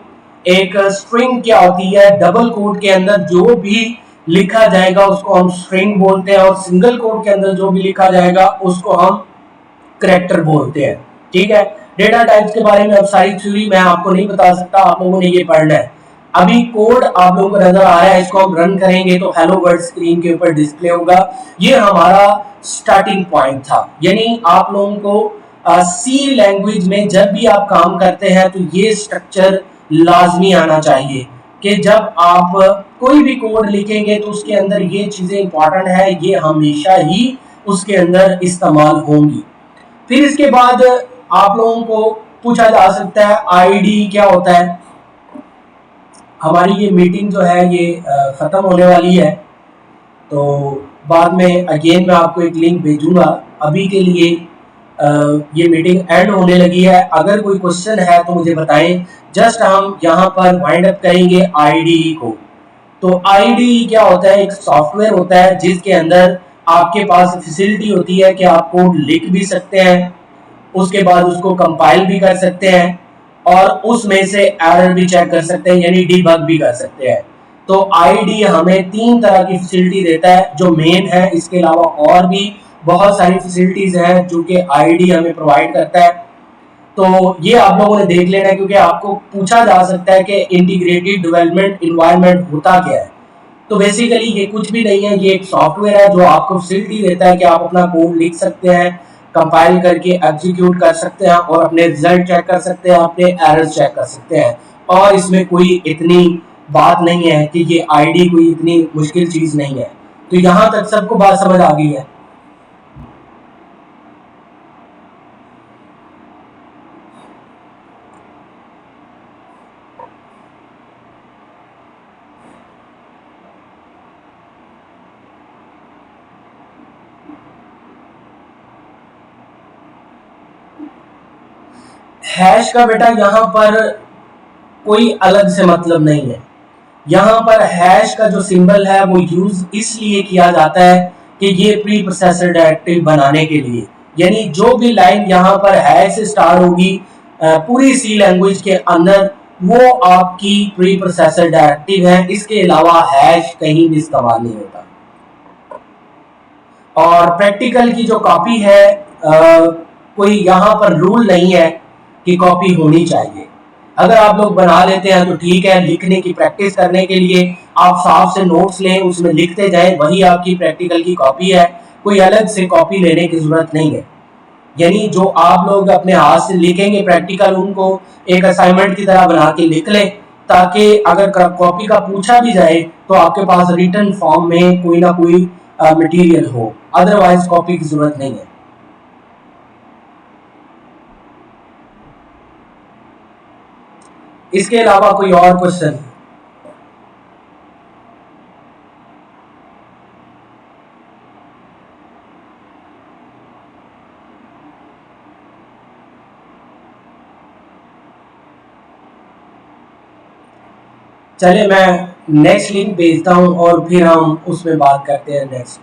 एक स्ट्रिंग क्या होती है। डबल कोड के अंदर जो भी लिखा जाएगा उसको हम स्ट्रिंग बोलते हैं, और सिंगल कोड के अंदर जो भी लिखा जाएगा उसको हम करैक्टर बोलते हैं। ठीक है, डेटा टाइप्स के बारे में अब सारी थ्योरी मैं आपको नहीं बता सकता, आप लोगों ने ये पढ़ना है। अभी कोड आप लोगों को नजर आ रहा है, इसको हम रन करेंगे तो हेलो वर्ल्ड स्क्रीन के ऊपर डिस्प्ले होगा। ये हमारा स्टार्टिंग पॉइंट था, यानी आप लोगों को सी लैंग्वेज में जब भी आप काम करते हैं तो ये स्ट्रक्चर लाजमी आना चाहिए कि जब आप कोई भी कोड लिखेंगे तो उसके अंदर ये चीजें इंपॉर्टेंट है, ये हमेशा ही उसके अंदर इस्तेमाल होंगी। फिर इसके बाद आप लोगों को पूछा जा सकता है आईडी क्या होता है। हमारी ये मीटिंग जो है ये खत्म होने वाली है, तो बाद में अगेन मैं आपको एक लिंक भेजूंगा। अभी के लिए ये मीटिंग एंड होने लगी है। अगर कोई क्वेश्चन है तो मुझे बताएं। जस्ट हम यहाँ पर वाइंड अप करेंगे आईडी को। तो आईडी क्या होता है, एक सॉफ्टवेयर होता है जिसके अंदर आपके पास फैसिलिटी होती है कि आप कोड लिख भी सकते हैं, उसके बाद उसको कंपाइल भी कर सकते हैं, और उसमें से एरर भी चेक कर सकते हैं, यानी डीबग भी कर सकते हैं। तो आईडी हमें 3 तरह की फैसिलिटी देता है जो मेन है। इसके अलावा और भी बहुत सारी फैसिलिटीज हैं जो कि आईडी हमें प्रोवाइड करता है। तो ये आप लोगों ने देख लेना है, क्योंकि आपको पूछा जा सकता है कि इंटीग्रेटेड डेवलपमेंट एनवायरनमेंट होता क्या है। तो बेसिकली ये कुछ भी नहीं है, ये एक सॉफ्टवेयर है जो आपको फैसिलिटी देता है कि आप अपना कोड लिख सकते हैं, कंपाइल करके एग्जीक्यूट कर सकते हैं, और अपने रिजल्ट चेक कर सकते हैं, अपने एरर्स चेक कर सकते हैं। और इसमें कोई इतनी बात नहीं है कि ये आईडी कोई इतनी मुश्किल चीज नहीं है। तो यहाँ तक सबको बात समझ आ गई है। हैश का बेटा यहाँ पर कोई अलग से मतलब नहीं है। यहाँ पर हैश का जो सिंबल है वो यूज इसलिए किया जाता है कि ये प्री प्रोसेसर डायरेक्टिव बनाने के लिए, यानी जो भी लाइन यहाँ पर है से स्टार्ट होगी पूरी सी लैंग्वेज के अंदर, वो आपकी प्री प्रोसेसर डायरेक्टिव है। इसके अलावा हैश कहीं भी इस्तेमाल नहीं होता। और प्रैक्टिकल की जो कॉपी है कोई यहाँ पर रूल नहीं है कि कॉपी होनी चाहिए। अगर आप लोग बना लेते हैं तो ठीक है, लिखने की प्रैक्टिस करने के लिए आप साफ से नोट्स लें, उसमें लिखते जाएं, वही आपकी प्रैक्टिकल की कॉपी है। कोई अलग से कॉपी लेने की जरूरत नहीं है। यानी जो आप लोग अपने हाथ से लिखेंगे प्रैक्टिकल, उनको एक असाइनमेंट की तरह बना के लिख लें, ताकि अगर कॉपी का पूछा भी जाए तो आपके पास रिटन फॉर्म में कोई ना कोई मटेरियल हो, अदरवाइज कॉपी की जरूरत नहीं है। इसके अलावा कोई और क्वेश्चन? चले मैं नेक्स्ट लिंक भेजता हूं और फिर हम उसमें बात करते हैं नेक्स्ट।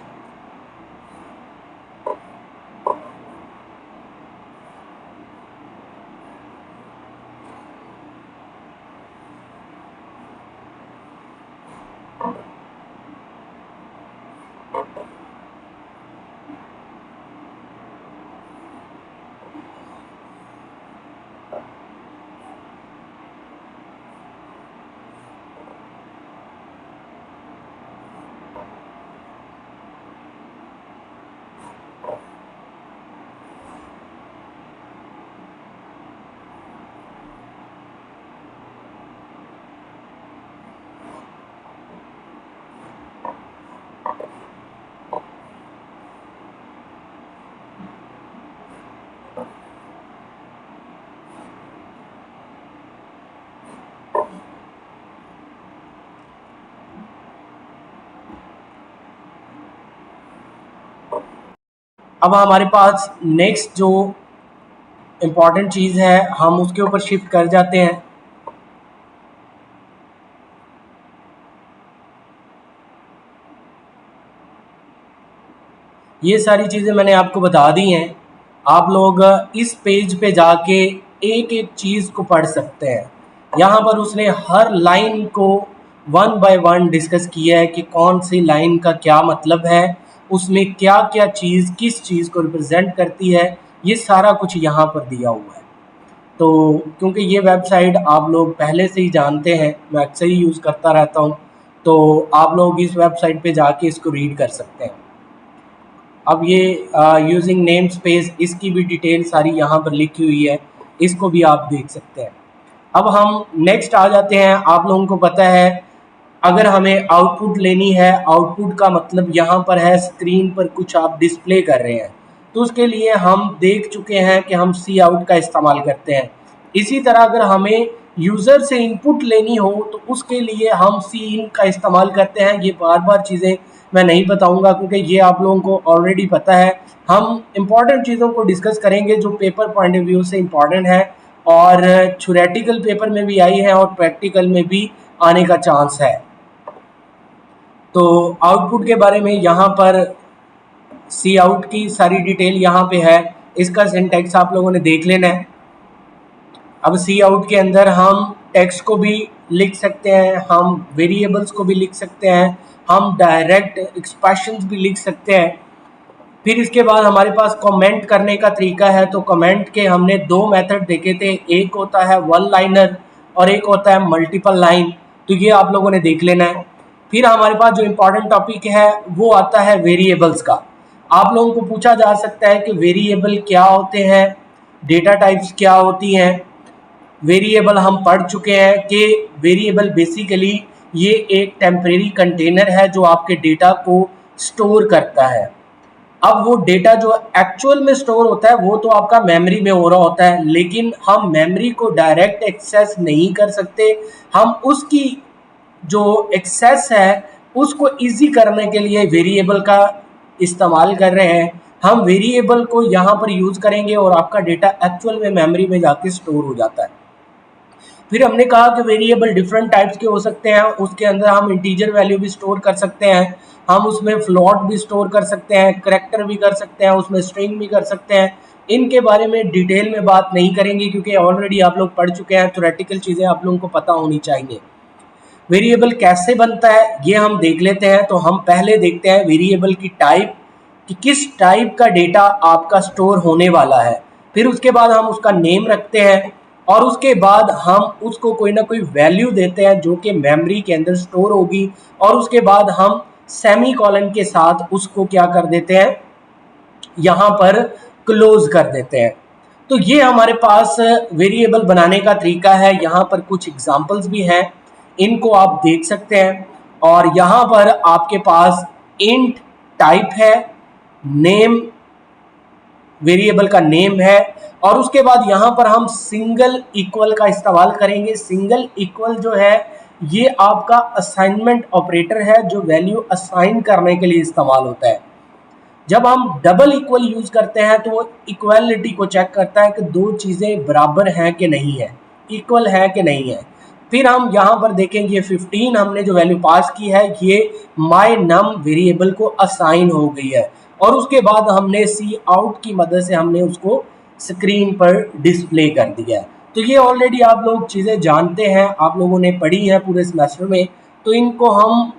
अब हमारे पास नेक्स्ट जो इम्पॉर्टेंट चीज़ है हम उसके ऊपर शिफ्ट कर जाते हैं। ये सारी चीज़ें मैंने आपको बता दी हैं। आप लोग इस पेज पे जाके एक एक चीज़ को पढ़ सकते हैं। यहाँ पर उसने हर लाइन को वन बाय वन डिस्कस किया है कि कौन सी लाइन का क्या मतलब है, उसमें क्या क्या चीज़ किस चीज़ को रिप्रेजेंट करती है, ये सारा कुछ यहाँ पर दिया हुआ है। तो क्योंकि ये वेबसाइट आप लोग पहले से ही जानते हैं, मैं अक्सर ही यूज़ करता रहता हूँ, तो आप लोग इस वेबसाइट पे जाके इसको रीड कर सकते हैं। अब ये यूजिंग नेम स्पेस, इसकी भी डिटेल सारी यहाँ पर लिखी हुई है, इसको भी आप देख सकते हैं। अब हम नेक्स्ट आ जाते हैं। आप लोगों को पता है अगर हमें आउटपुट लेनी है, आउटपुट का मतलब यहाँ पर है स्क्रीन पर कुछ आप डिस्प्ले कर रहे हैं, तो उसके लिए हम देख चुके हैं कि हम सी आउट का इस्तेमाल करते हैं। इसी तरह अगर हमें यूज़र से इनपुट लेनी हो तो उसके लिए हम सी इन का इस्तेमाल करते हैं। ये बार बार चीज़ें मैं नहीं बताऊंगा क्योंकि ये आप लोगों को ऑलरेडी पता है। हम इम्पॉर्टेंट चीज़ों को डिस्कस करेंगे जो पेपर पॉइंट ऑफ व्यू से इम्पॉर्टेंट है और थ्योरेटिकल पेपर में भी आई है और प्रैक्टिकल में भी आने का चांस है। तो आउटपुट के बारे में यहाँ पर सी आउट की सारी डिटेल यहाँ पे है। इसका सिंटैक्स आप लोगों ने देख लेना है। अब सी आउट के अंदर हम टेक्स्ट को भी लिख सकते हैं, हम वेरिएबल्स को भी लिख सकते हैं, हम डायरेक्ट एक्सप्रेशंस भी लिख सकते हैं। फिर इसके बाद हमारे पास कमेंट करने का तरीका है। तो कमेंट के हमने दो मेथड देखे थे, एक होता है वन लाइनर और एक होता है मल्टीपल लाइन। तो ये आप लोगों ने देख लेना है। फिर हमारे पास जो इम्पोर्टेंट टॉपिक है वो आता है वेरिएबल्स का। आप लोगों को पूछा जा सकता है कि वेरिएबल क्या होते हैं, डेटा टाइप्स क्या होती हैं। वेरिएबल हम पढ़ चुके हैं कि वेरिएबल बेसिकली ये एक टेम्परेरी कंटेनर है जो आपके डेटा को स्टोर करता है। अब वो डेटा जो एक्चुअल में स्टोर होता है वो तो आपका मेमोरी में हो रहा होता है, लेकिन हम मेमोरी को डायरेक्ट एक्सेस नहीं कर सकते। हम उसकी जो एक्सेस है उसको इजी करने के लिए वेरिएबल का इस्तेमाल कर रहे हैं। हम वेरिएबल को यहाँ पर यूज़ करेंगे और आपका डेटा एक्चुअल में मेमोरी में जाके स्टोर हो जाता है। फिर हमने कहा कि वेरिएबल डिफरेंट टाइप्स के हो सकते हैं, उसके अंदर हम इंटीजर वैल्यू भी स्टोर कर सकते हैं, हम उसमें फ्लोट भी स्टोर कर सकते हैं, करैक्टर भी कर सकते हैं, उसमें स्ट्रिंग भी कर सकते हैं। इनके बारे में डिटेल में बात नहीं करेंगे क्योंकि ऑलरेडी आप लोग पढ़ चुके हैं, थ्योरेटिकल चीज़ें आप लोगों को पता होनी चाहिए। वेरिएबल कैसे बनता है ये हम देख लेते हैं। तो हम पहले देखते हैं वेरिएबल की टाइप, कि किस टाइप का डेटा आपका स्टोर होने वाला है। फिर उसके बाद हम उसका नेम रखते हैं और उसके बाद हम उसको कोई ना कोई वैल्यू देते हैं जो कि मेमोरी के अंदर स्टोर होगी, और उसके बाद हम सेमी कॉलन के साथ उसको क्या कर देते हैं, यहाँ पर क्लोज कर देते हैं। तो ये हमारे पास वेरिएबल बनाने का तरीका है। यहाँ पर कुछ एग्जांपल्स भी हैं, इनको आप देख सकते हैं। और यहाँ पर आपके पास इंट टाइप है, नेम वेरिएबल का नेम है, और उसके बाद यहाँ पर हम सिंगल इक्वल का इस्तेमाल करेंगे। सिंगल इक्वल जो है ये आपका असाइनमेंट ऑपरेटर है जो वैल्यू असाइन करने के लिए इस्तेमाल होता है। जब हम डबल इक्वल यूज करते हैं तो वो इक्वालिटी को चेक करता है कि दो चीजें बराबर हैं कि नहीं है, इक्वल है कि नहीं है। फिर हम यहाँ पर देखेंगे 15 हमने जो वैल्यू पास की है ये माय नम वेरिएबल को असाइन हो गई है, और उसके बाद हमने सी आउट की मदद से हमने उसको स्क्रीन पर डिस्प्ले कर दिया है। तो ये ऑलरेडी आप लोग चीज़ें जानते हैं, आप लोगों ने पढ़ी है पूरे सेमेस्टर में, तो इनको हम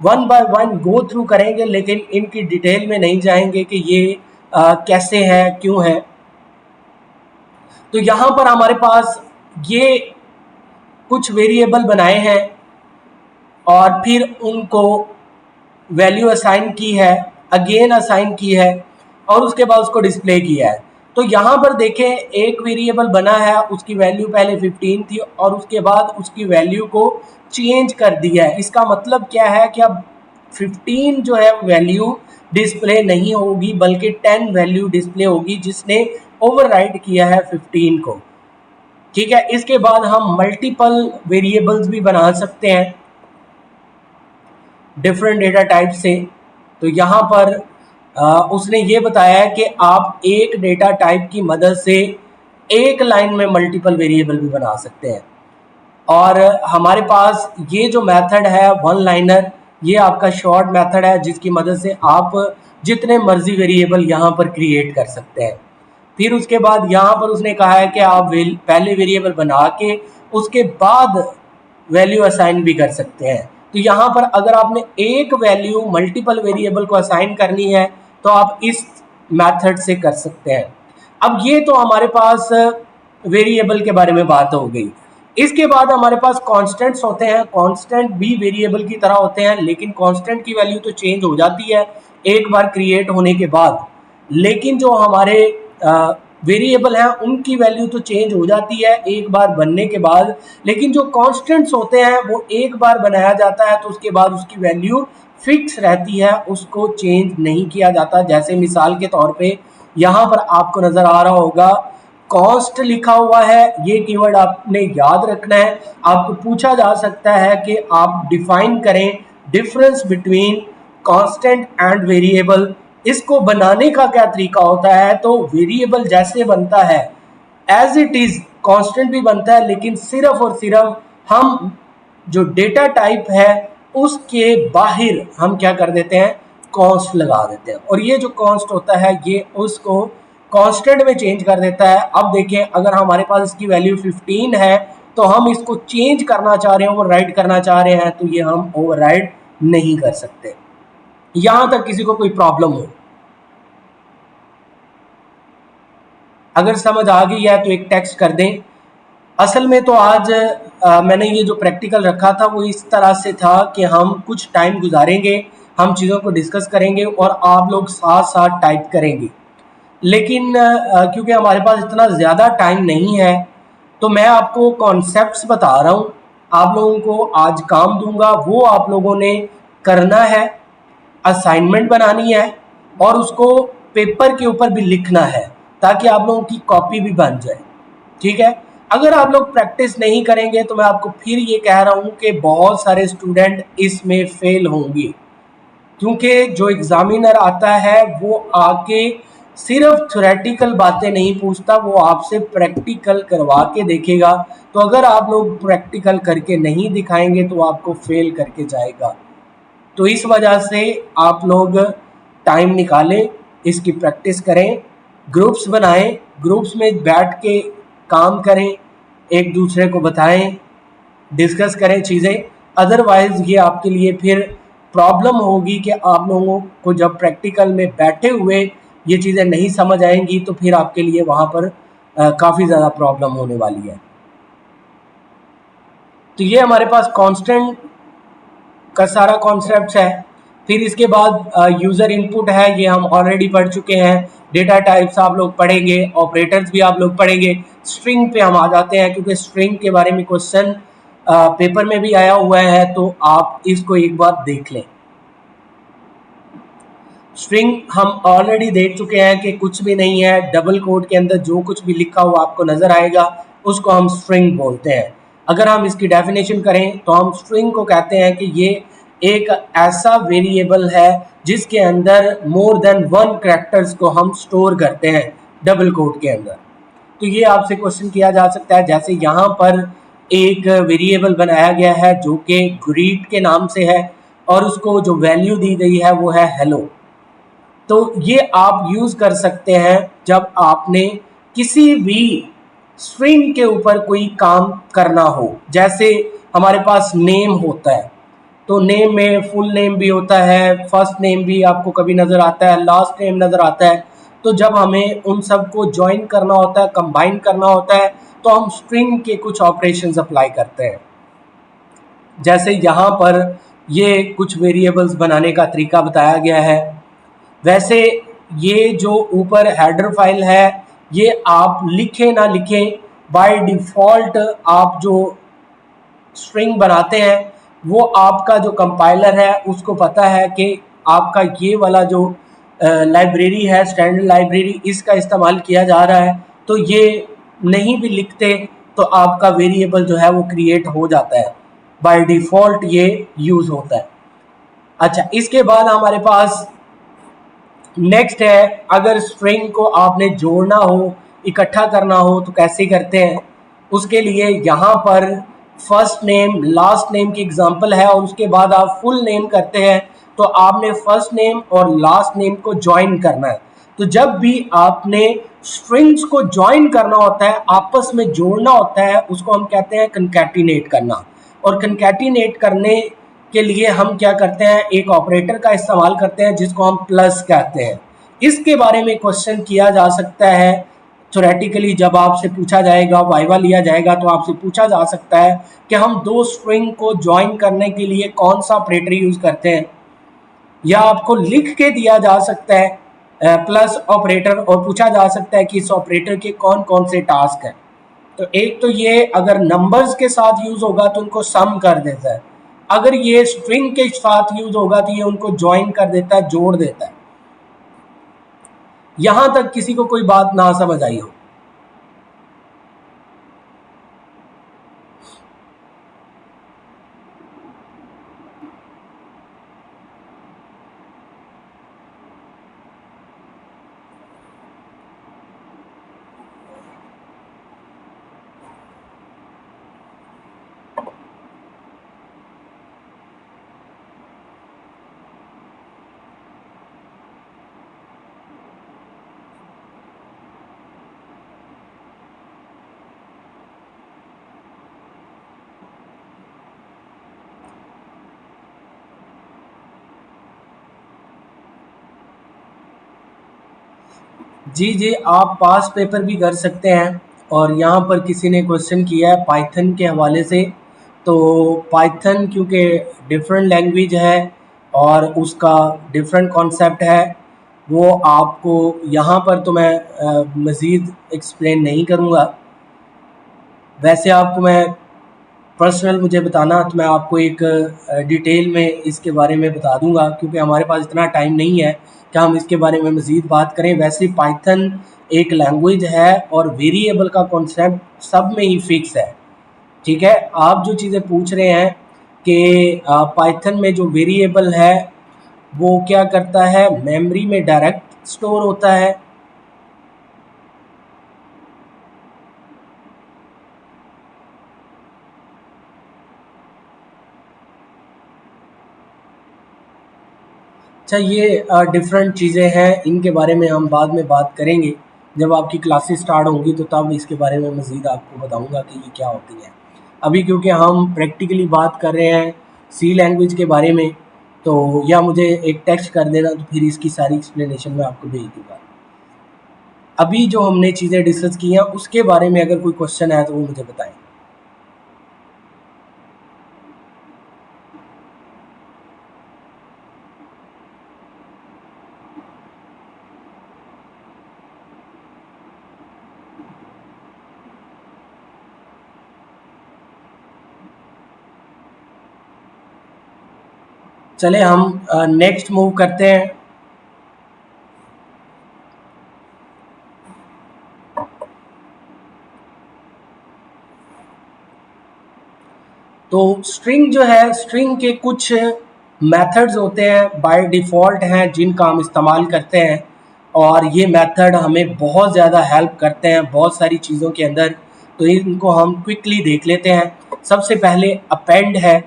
one by one go through करेंगे, लेकिन इनकी डिटेल में नहीं जाएंगे कि ये कैसे है, क्यों है। तो यहाँ पर हमारे पास ये कुछ वेरिएबल बनाए हैं और फिर उनको वैल्यू असाइन की है, अगेन असाइन की है, और उसके बाद उसको डिस्प्ले किया है। तो यहाँ पर देखें एक वेरिएबल बना है, उसकी वैल्यू पहले 15 थी और उसके बाद उसकी वैल्यू को चेंज कर दिया है। इसका मतलब क्या है कि अब 15 जो है वैल्यू डिस्प्ले नहीं होगी बल्कि 10 वैल्यू डिस्प्ले होगी जिसने ओवरराइड किया है 15 को। ठीक है, इसके बाद हम मल्टीपल वेरिएबल्स भी बना सकते हैं डिफरेंट डेटा टाइप से। तो यहाँ पर उसने ये बताया है कि आप एक डेटा टाइप की मदद से एक लाइन में मल्टीपल वेरिएबल भी बना सकते हैं। और हमारे पास ये जो मेथड है वन लाइनर, ये आपका शॉर्ट मेथड है जिसकी मदद से आप जितने मर्जी वेरिएबल यहाँ पर क्रिएट कर सकते हैं। फिर उसके बाद यहाँ पर उसने कहा है कि आप पहले वेरिएबल बना के उसके बाद वैल्यू असाइन भी कर सकते हैं। तो यहाँ पर अगर आपने एक वैल्यू मल्टीपल वेरिएबल को असाइन करनी है तो आप इस मेथड से कर सकते हैं। अब ये तो हमारे पास वेरिएबल के बारे में बात हो गई। इसके बाद हमारे पास कांस्टेंट्स होते हैं। कांस्टेंट भी वेरिएबल की तरह होते हैं, लेकिन कांस्टेंट की वैल्यू तो चेंज हो जाती है एक बार क्रिएट होने के बाद, लेकिन जो हमारे वेरिएबल हैं उनकी वैल्यू तो चेंज हो जाती है एक बार बनने के बाद। लेकिन जो कांस्टेंट्स होते हैं वो एक बार बनाया जाता है तो उसके बाद उसकी वैल्यू फिक्स रहती है, उसको चेंज नहीं किया जाता। जैसे मिसाल के तौर पे यहाँ पर आपको नजर आ रहा होगा कॉस्ट लिखा हुआ है, ये कीवर्ड आपने याद रखना है। आपको पूछा जा सकता है कि आप डिफाइन करें difference between constant and variable. इसको बनाने का क्या तरीका होता है, तो वेरिएबल जैसे बनता है एज इट इज कांस्टेंट भी बनता है, लेकिन सिर्फ और सिर्फ हम जो डेटा टाइप है उसके बाहर हम क्या कर देते हैं, कॉन्स्ट लगा देते हैं, और ये जो कॉन्स्ट होता है ये उसको कांस्टेंट में चेंज कर देता है। अब देखें अगर हमारे पास इसकी वैल्यू 15 है तो हम इसको चेंज करना चाह रहे हैं, ओवरराइड करना चाह रहे हैं, तो ये हम ओवरराइड नहीं कर सकते। यहां तक किसी को कोई प्रॉब्लम हो, अगर समझ आ गई है तो एक टेक्स्ट कर दें। असल में तो आज मैंने ये जो प्रैक्टिकल रखा था वो इस तरह से था कि हम कुछ टाइम गुजारेंगे, हम चीज़ों को डिस्कस करेंगे और आप लोग साथ साथ टाइप करेंगे। लेकिन क्योंकि हमारे पास इतना ज़्यादा टाइम नहीं है तो मैं आपको कॉन्सेप्ट्स बता रहा हूँ। आप लोगों को आज काम दूंगा, वो आप लोगों ने करना है, असाइनमेंट बनानी है और उसको पेपर के ऊपर भी लिखना है ताकि आप लोगों की कॉपी भी बन जाए। ठीक है, अगर आप लोग प्रैक्टिस नहीं करेंगे तो मैं आपको फिर ये कह रहा हूँ कि बहुत सारे स्टूडेंट इसमें फेल होंगे, क्योंकि जो एग्जामिनर आता है वो आके सिर्फ थ्योरेटिकल बातें नहीं पूछता, वो आपसे प्रैक्टिकल करवा के देखेगा। तो अगर आप लोग प्रैक्टिकल करके नहीं दिखाएंगे तो आपको फेल करके जाएगा। तो इस वजह से आप लोग टाइम निकालें, इसकी प्रैक्टिस करें, ग्रुप्स बनाएं, ग्रुप्स में बैठ के काम करें, एक दूसरे को बताएं, डिस्कस करें चीज़ें। अदरवाइज ये आपके लिए फिर प्रॉब्लम होगी कि आप लोगों को जब प्रैक्टिकल में बैठे हुए ये चीज़ें नहीं समझ आएंगी तो फिर आपके लिए वहाँ पर काफ़ी ज़्यादा प्रॉब्लम होने वाली है। तो ये हमारे पास कांस्टेंट का सारा कॉन्सेप्ट है। फिर इसके बाद यूज़र इनपुट है, ये हम ऑलरेडी पढ़ चुके हैं। डेटा टाइप्स आप लोग पढ़ेंगे, ऑपरेटर्स भी आप लोग पढ़ेंगे। स्ट्रिंग पे हम आ जाते हैं क्योंकि स्ट्रिंग के बारे में क्वेश्चन पेपर में भी आया हुआ है, तो आप इसको एक बार देख लें। स्ट्रिंग हम ऑलरेडी देख चुके हैं कि कुछ भी नहीं है, डबल कोड के अंदर जो कुछ भी लिखा हुआ आपको नजर आएगा उसको हम स्ट्रिंग बोलते हैं। अगर हम इसकी डेफिनेशन करें तो हम स्ट्रिंग को कहते हैं कि ये एक ऐसा वेरिएबल है जिसके अंदर मोर देन वन कैरेक्टर्स को हम स्टोर करते हैं डबल कोड के अंदर। तो ये आपसे क्वेश्चन किया जा सकता है, जैसे यहाँ पर एक वेरिएबल बनाया गया है जो कि ग्रीट के नाम से है और उसको जो वैल्यू दी गई है वो है हेलो। तो ये आप यूज कर सकते हैं जब आपने किसी भी स्ट्रिंग के ऊपर कोई काम करना हो। जैसे हमारे पास नेम होता है, तो नेम में फुल नेम भी होता है, फर्स्ट नेम भी आपको कभी नज़र आता है, लास्ट नेम नज़र आता है। तो जब हमें उन सबको ज्वाइन करना होता है, कंबाइन करना होता है, तो हम स्ट्रिंग के कुछ ऑपरेशंस अप्लाई करते हैं। जैसे यहाँ पर ये कुछ वेरिएबल्स बनाने का तरीका बताया गया है। वैसे ये जो ऊपर हेडर फाइल है, ये आप लिखें ना लिखें, बाय डिफ़ॉल्ट आप जो स्ट्रिंग बनाते हैं वो आपका जो कंपाइलर है उसको पता है कि आपका ये वाला जो लाइब्रेरी है, स्टैंडर्ड लाइब्रेरी, इसका इस्तेमाल किया जा रहा है। तो ये नहीं भी लिखते तो आपका वेरिएबल जो है वो क्रिएट हो जाता है, बाय डिफ़ॉल्ट ये यूज़ होता है। अच्छा, इसके बाद हमारे पास नेक्स्ट है, अगर स्ट्रिंग को आपने जोड़ना हो, इकट्ठा करना हो तो कैसे करते हैं। उसके लिए यहाँ पर फर्स्ट नेम लास्ट नेम की एग्जांपल है और उसके बाद आप फुल नेम करते हैं, तो आपने फर्स्ट नेम और लास्ट नेम को ज्वाइन करना है। तो जब भी आपने स्ट्रिंग्स को ज्वाइन करना होता है, आपस में जोड़ना होता है, उसको हम कहते हैं कंकैटिनेट करना। और कंकैटिनेट करने के लिए हम क्या करते हैं, एक ऑपरेटर का इस्तेमाल करते हैं जिसको हम प्लस कहते हैं। इसके बारे में क्वेश्चन किया जा सकता है थ्योरेटिकली, जब आपसे पूछा जाएगा, वाइवा लिया जाएगा तो आपसे पूछा जा सकता है कि हम दो स्ट्रिंग को ज्वाइन करने के लिए कौन सा ऑपरेटर यूज करते हैं। या आपको लिख के दिया जा सकता है प्लस ऑपरेटर, और पूछा जा सकता है कि इस ऑपरेटर के कौन कौन से टास्क हैं। तो एक तो ये अगर नंबर्स के साथ यूज होगा तो उनको सम कर देता है, अगर ये स्ट्रिंग के साथ यूज होगा तो ये उनको ज्वाइन कर देता है, जोड़ देता है। यहां तक किसी को कोई बात ना समझ आई हो? जी जी, आप पास पेपर भी कर सकते हैं। और यहाँ पर किसी ने क्वेश्चन किया है पाइथन के हवाले से। तो पाइथन क्योंकि डिफरेंट लैंग्वेज है और उसका डिफरेंट कॉन्सेप्ट है, वो आपको यहाँ पर तो मैं मज़ीद एक्सप्लेन नहीं करूँगा। वैसे आपको मैं पर्सनल मुझे बताना तो मैं आपको एक डिटेल में इसके बारे में बता दूंगा, क्योंकि हमारे पास इतना टाइम नहीं है कि हम इसके बारे में मज़ीद बात करें। वैसे पाइथन एक लैंग्वेज है और वेरिएबल का कॉन्सेप्ट सब में ही फिक्स है। ठीक है, आप जो चीज़ें पूछ रहे हैं कि पाइथन में जो वेरिएबल है वो क्या करता है, मेमोरी में डायरेक्ट स्टोर होता है, अच्छा, ये डिफरेंट चीज़ें हैं, इनके बारे में हम बाद में बात करेंगे। जब आपकी क्लासेस स्टार्ट होंगी तो तब इसके बारे में मज़ीद आपको बताऊंगा कि ये क्या होती है। अभी क्योंकि हम प्रैक्टिकली बात कर रहे हैं सी लैंग्वेज के बारे में, तो या मुझे एक टेक्स्ट कर देना तो फिर इसकी सारी एक्सप्लेनेशन मैं आपको भेज दूँगा। अभी जो हमने चीज़ें डिस्कस की हैं उसके बारे में अगर कोई क्वेश्चन है तो वो मुझे बताएं। चले हम नेक्स्ट मूव करते हैं। तो स्ट्रिंग जो है, स्ट्रिंग के कुछ मेथड्स होते हैं बाय डिफ़ॉल्ट हैं जिनका हम इस्तेमाल करते हैं, और ये मेथड हमें बहुत ज़्यादा हेल्प करते हैं बहुत सारी चीज़ों के अंदर। तो इनको हम क्विकली देख लेते हैं। सबसे पहले अपेंड है।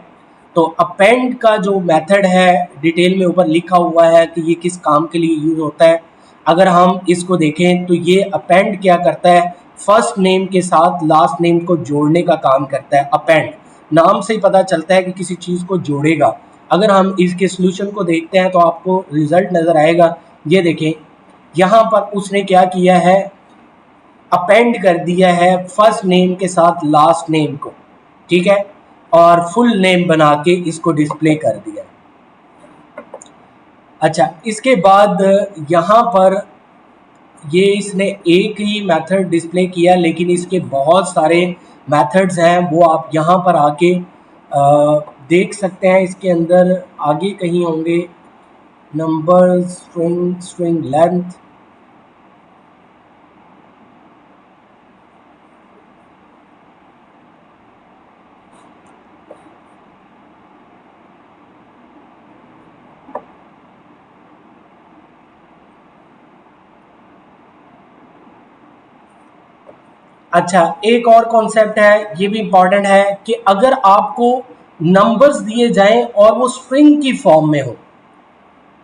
तो अपेंड का जो मेथड है डिटेल में ऊपर लिखा हुआ है कि ये किस काम के लिए यूज़ होता है। अगर हम इसको देखें तो ये अपेंड क्या करता है, फर्स्ट नेम के साथ लास्ट नेम को जोड़ने का काम करता है। अपेंड नाम से ही पता चलता है कि किसी चीज़ को जोड़ेगा। अगर हम इसके सॉल्यूशन को देखते हैं तो आपको रिजल्ट नज़र आएगा। ये देखें, यहाँ पर उसने क्या किया है, अपेंड कर दिया है फर्स्ट नेम के साथ लास्ट नेम को, ठीक है, और फुल नेम बना के इसको डिस्प्ले कर दिया। अच्छा, इसके बाद यहाँ पर ये इसने एक ही मेथड डिस्प्ले किया, लेकिन इसके बहुत सारे मेथड्स हैं, वो आप यहाँ पर आके देख सकते हैं। इसके अंदर आगे कहीं होंगे नंबर, स्ट्रिंग, स्ट्रिंग लेंथ। अच्छा, एक और कॉन्सेप्ट है, ये भी इम्पॉर्टेंट है कि अगर आपको नंबर्स दिए जाएं और वो स्ट्रिंग की फॉर्म में हो,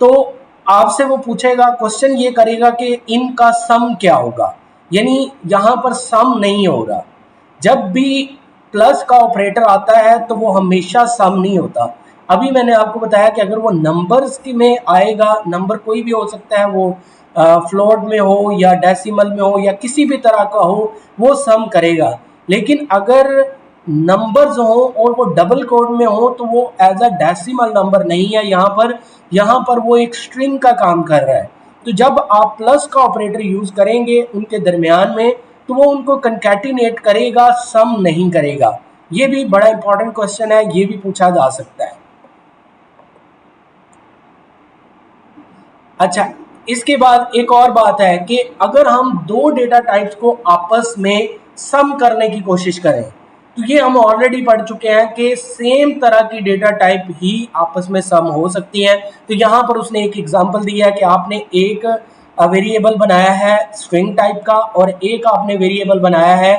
तो आपसे वो पूछेगा, क्वेश्चन ये करेगा कि इनका सम क्या होगा। यानी यहाँ पर सम नहीं हो रहा। जब भी प्लस का ऑपरेटर आता है तो वो हमेशा सम नहीं होता। अभी मैंने आपको बताया कि अगर वो नंबर्स की में आएगा, नंबर कोई भी हो सकता है, वो फ्लोट में हो या डेसिमल में हो या किसी भी तरह का हो, वो सम करेगा। लेकिन अगर नंबर्स हो और वो डबल कोड में हो तो वो एज अ डेसिमल नंबर नहीं है, यहाँ पर वो एक स्ट्रिंग का काम कर रहा है। तो जब आप प्लस का ऑपरेटर यूज करेंगे उनके दरमियान में, तो वो उनको कंकैटिनेट करेगा, सम नहीं करेगा। ये भी बड़ा इंपॉर्टेंट क्वेश्चन है, ये भी पूछा जा सकता है। अच्छा, इसके बाद एक और बात है कि अगर हम दो डेटा टाइप्स को आपस में सम करने की कोशिश करें, तो ये हम ऑलरेडी पढ़ चुके हैं कि सेम तरह की डेटा टाइप ही आपस में सम हो सकती हैं। तो यहाँ पर उसने एक एग्जांपल दिया है कि आपने एक वेरिएबल बनाया है स्ट्रिंग टाइप का और एक आपने वेरिएबल बनाया है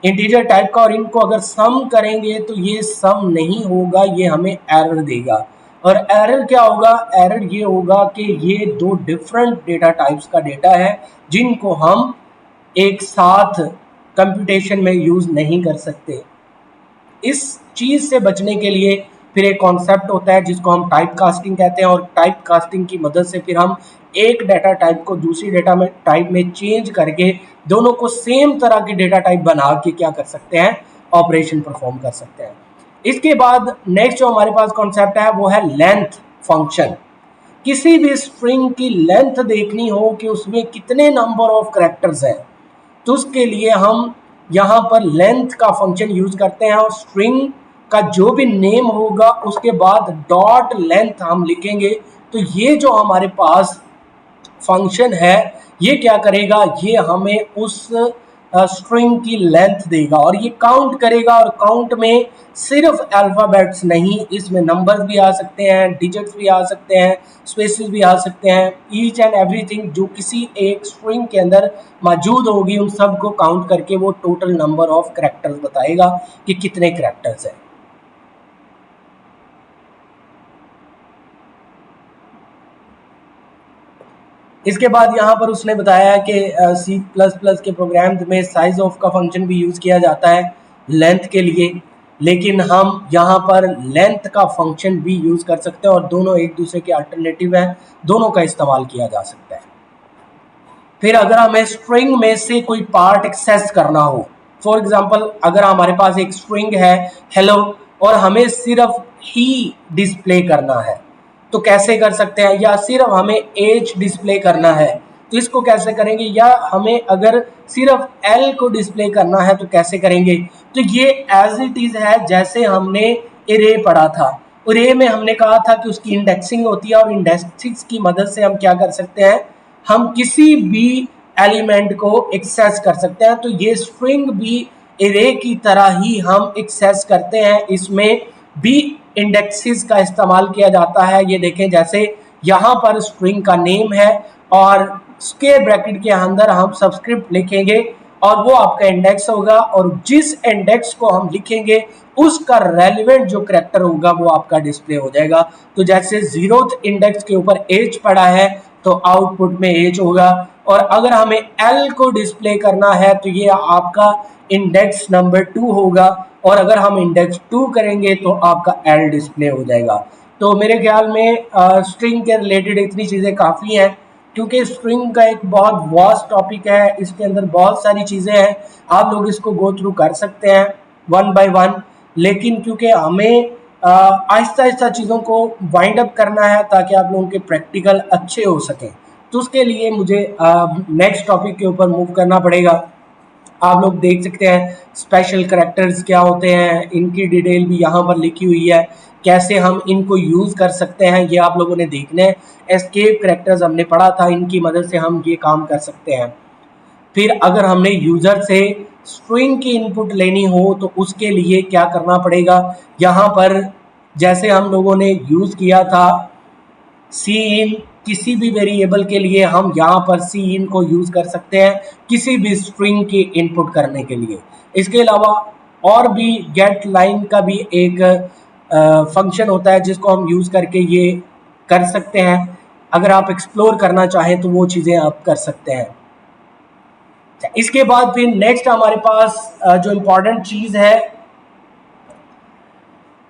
इंटीजर टाइप का, और इनको अगर सम करेंगे तो ये सम नहीं होगा, ये हमें एरर देगा। और एरर क्या होगा, एरर ये होगा कि ये दो डिफरेंट डेटा टाइप्स का डेटा है जिनको हम एक साथ कंप्यूटेशन में यूज नहीं कर सकते। इस चीज से बचने के लिए फिर एक कॉन्सेप्ट होता है जिसको हम टाइप कास्टिंग कहते हैं, और टाइप कास्टिंग की मदद से फिर हम एक डेटा टाइप को दूसरी डेटा में टाइप में चेंज करके दोनों को सेम तरह की डेटा टाइप बना के क्या कर सकते हैं, ऑपरेशन परफॉर्म कर सकते हैं। इसके बाद नेक्स्ट जो हमारे पास कॉन्सेप्ट है वो है लेंथ फंक्शन। किसी भी स्ट्रिंग की लेंथ देखनी हो कि उसमें कितने नंबर ऑफ करेक्टर्स हैं, तो उसके लिए हम यहाँ पर लेंथ का फंक्शन यूज करते हैं, और स्ट्रिंग का जो भी नेम होगा उसके बाद डॉट लेंथ हम लिखेंगे। तो ये जो हमारे पास फंक्शन है, ये क्या करेगा, ये हमें उस स्ट्रिंग की लेंथ देगा और ये काउंट करेगा। और काउंट में सिर्फ अल्फ़ाबेट्स नहीं, इसमें नंबर्स भी आ सकते हैं, डिजिट्स भी आ सकते हैं, स्पेसेस भी आ सकते हैं। ईच एंड एवरीथिंग जो किसी एक स्ट्रिंग के अंदर मौजूद होगी उन सब को काउंट करके वो टोटल नंबर ऑफ कैरेक्टर्स बताएगा कि कितने कैरेक्टर्स हैं। इसके बाद यहाँ पर उसने बताया कि सी प्लस प्लस के प्रोग्राम्स में साइज ऑफ का फंक्शन भी यूज़ किया जाता है लेंथ के लिए, लेकिन हम यहाँ पर लेंथ का फंक्शन भी यूज़ कर सकते हैं और दोनों एक दूसरे के अल्टरनेटिव हैं, दोनों का इस्तेमाल किया जा सकता है। फिर अगर हमें स्ट्रिंग में से कोई पार्ट एक्सेस करना हो, फॉर एग्जांपल अगर हमारे पास एक स्ट्रिंग है हेलो और हमें सिर्फ ही डिस्प्ले करना है तो कैसे कर सकते हैं, या सिर्फ हमें एज डिस्प्ले करना है तो इसको कैसे करेंगे, या हमें अगर सिर्फ एल को डिस्प्ले करना है तो कैसे करेंगे। तो ये एज इट इज है जैसे हमने एरे पढ़ा था। एरे में हमने कहा था कि उसकी इंडेक्सिंग होती है और इंडेक्सिंग की मदद से हम क्या कर सकते हैं, हम किसी भी एलिमेंट को एक्सेस कर सकते हैं। तो ये स्ट्रिंग भी एरे की तरह ही हम एक्सेस करते हैं, इसमें भी इंडेक्सेस का इस्तेमाल किया जाता है। ये देखें जैसे यहाँ पर स्ट्रिंग का नेम है और स्क्वायर ब्रैकेट के अंदर हम सबस्क्रिप्ट लिखेंगे और वो आपका इंडेक्स होगा और जिस इंडेक्स को हम लिखेंगे उसका रेलिवेंट जो करैक्टर होगा वो आपका डिस्प्ले हो जाएगा। तो जैसे 0th इंडेक्स के ऊपर एज पड़ा है तो आउटपुट में एज होगा, और अगर हमें एल को डिस्प्ले करना है तो ये आपका इंडेक्स नंबर 2 होगा, और अगर हम इंडेक्स 2 करेंगे तो आपका एल डिस्प्ले हो जाएगा। तो मेरे ख्याल में स्ट्रिंग के रिलेटेड इतनी चीज़ें काफ़ी हैं, क्योंकि स्ट्रिंग का एक बहुत वास्ट टॉपिक है, इसके अंदर बहुत सारी चीज़ें हैं, आप लोग इसको गो थ्रू कर सकते हैं वन बाय वन, लेकिन क्योंकि हमें आहिस्ता आहिस्ता चीज़ों को वाइंड अप करना है ताकि आप लोगों के प्रैक्टिकल अच्छे हो सकें, तो उसके लिए मुझे नेक्स्ट टॉपिक के ऊपर मूव करना पड़ेगा। आप लोग देख सकते हैं स्पेशल करैक्टर्स क्या होते हैं, इनकी डिटेल भी यहाँ पर लिखी हुई है, कैसे हम इनको यूज़ कर सकते हैं ये आप लोगों ने देखना है। एस्केप करैक्टर्स हमने पढ़ा था, इनकी मदद से हम ये काम कर सकते हैं। फिर अगर हमने यूज़र से स्ट्रिंग की इनपुट लेनी हो तो उसके लिए क्या करना पड़ेगा, यहाँ पर जैसे हम लोगों ने यूज़ किया था सी इन, किसी भी वेरिएबल के लिए हम यहाँ पर सी इन को यूज़ कर सकते हैं किसी भी स्ट्रिंग की इनपुट करने के लिए। इसके अलावा और भी गेट लाइन का भी एक फंक्शन होता है जिसको हम यूज़ करके ये कर सकते हैं। अगर आप एक्सप्लोर करना चाहें तो वो चीज़ें आप कर सकते हैं। इसके बाद फिर नेक्स्ट हमारे पास जो इम्पोर्टेंट चीज़ है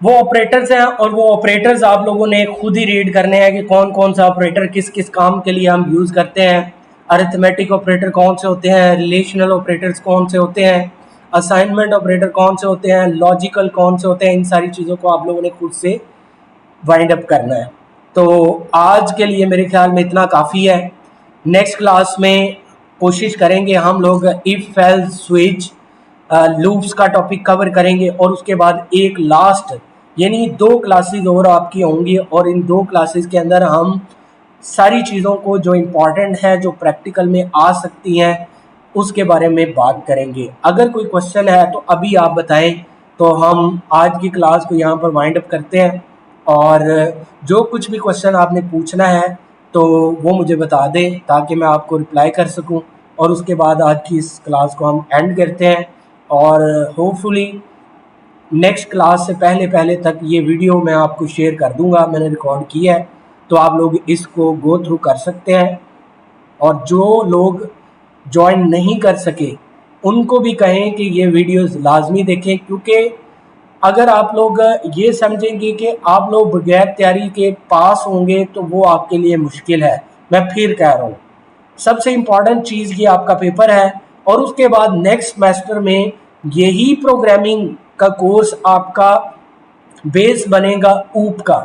वो ऑपरेटर्स हैं, और वो ऑपरेटर्स आप लोगों ने खुद ही रीड करने हैं कि कौन कौन सा ऑपरेटर किस किस काम के लिए हम यूज़ करते हैं। अरिथमेटिक ऑपरेटर कौन से होते हैं, रिलेशनल ऑपरेटर्स कौन से होते हैं, असाइनमेंट ऑपरेटर कौन से होते हैं, लॉजिकल कौन से होते हैं, इन सारी चीज़ों को आप लोगों ने खुद से वाइंड अप करना है। तो आज के लिए मेरे ख्याल में इतना काफ़ी है। नेक्स्ट क्लास में कोशिश करेंगे हम लोग इफ एल्स स्विच लूप्स का टॉपिक कवर करेंगे, और उसके बाद एक लास्ट यानी 2 क्लासेस और आपकी होंगी, और इन 2 क्लासेस के अंदर हम सारी चीज़ों को जो इम्पोर्टेंट है जो प्रैक्टिकल में आ सकती हैं उसके बारे में बात करेंगे। अगर कोई क्वेश्चन है तो अभी आप बताएं, तो हम आज की क्लास को यहाँ पर वाइंड अप करते हैं, और जो कुछ भी क्वेश्चन आपने पूछना है तो वो मुझे बता दें ताकि मैं आपको रिप्लाई कर सकूं, और उसके बाद आज की इस क्लास को हम एंड करते हैं। और होपफुली नेक्स्ट क्लास से पहले पहले तक ये वीडियो मैं आपको शेयर कर दूंगा, मैंने रिकॉर्ड किया है, तो आप लोग इसको गो थ्रू कर सकते हैं। और जो लोग ज्वाइन नहीं कर सके उनको भी कहें कि ये वीडियोस लाजमी देखें, क्योंकि अगर आप लोग ये समझेंगे कि आप लोग बगैर तैयारी के पास होंगे तो वो आपके लिए मुश्किल है। मैं फिर कह रहा हूँ, सबसे इम्पॉर्टेंट चीज़ ये आपका पेपर है, और उसके बाद नेक्स्ट सेमेस्टर में यही प्रोग्रामिंग का कोर्स आपका बेस बनेगा ऊप का।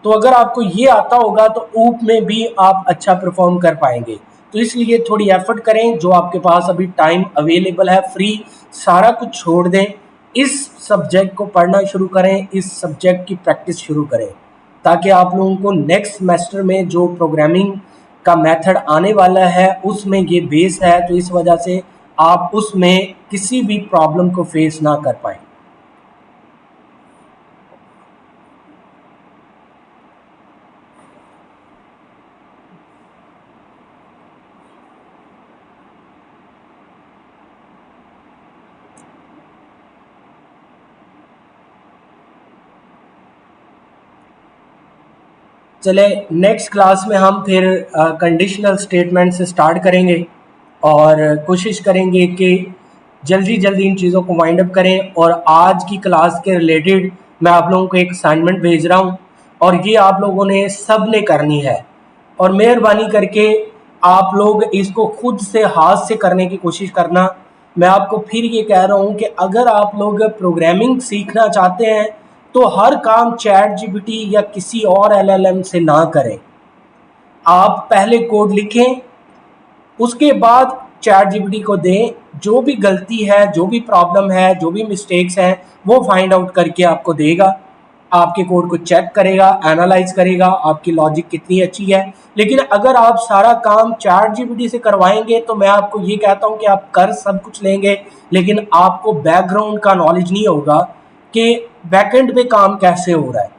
तो अगर आपको ये आता होगा तो ऊप में भी आप अच्छा परफॉर्म कर पाएंगे। तो इसलिए थोड़ी एफर्ट करें, जो आपके पास अभी टाइम अवेलेबल है फ्री, सारा कुछ छोड़ दें, इस सब्जेक्ट को पढ़ना शुरू करें, इस सब्जेक्ट की प्रैक्टिस शुरू करें, ताकि आप लोगों को नेक्स्ट सेमेस्टर में जो प्रोग्रामिंग का मेथड आने वाला है उसमें ये बेस है, तो इस वजह से आप उसमें किसी भी प्रॉब्लम को फेस ना कर पाएँ। चले नेक्स्ट क्लास में हम फिर कंडीशनल स्टेटमेंट से स्टार्ट करेंगे और कोशिश करेंगे कि जल्दी जल्दी इन चीज़ों को वाइंड अप करें। और आज की क्लास के रिलेटेड मैं आप लोगों को एक असाइनमेंट भेज रहा हूँ और ये आप लोगों ने सब ने करनी है। और मेहरबानी करके आप लोग इसको खुद से हाथ से करने की कोशिश करना। मैं आपको फिर ये कह रहा हूँ कि अगर आप लोग प्रोग्रामिंग सीखना चाहते हैं तो हर काम चैट जीपीटी या किसी और एलएलएम से ना करें। आप पहले कोड लिखें, उसके बाद चैट जीपीटी को दें, जो भी गलती है, जो भी प्रॉब्लम है, जो भी मिस्टेक्स हैं, वो फाइंड आउट करके आपको देगा। आपके कोड को चेक करेगा, एनालाइज करेगा, आपकी लॉजिक कितनी अच्छी है। लेकिन अगर आप सारा काम चैट जीपीटी से करवाएंगे तो मैं आपको ये कहता हूँ कि आप कर सब कुछ लेंगे, लेकिन आपको बैकग्राउंड का नॉलेज नहीं होगा कि बैकएंड पे काम कैसे हो रहा है।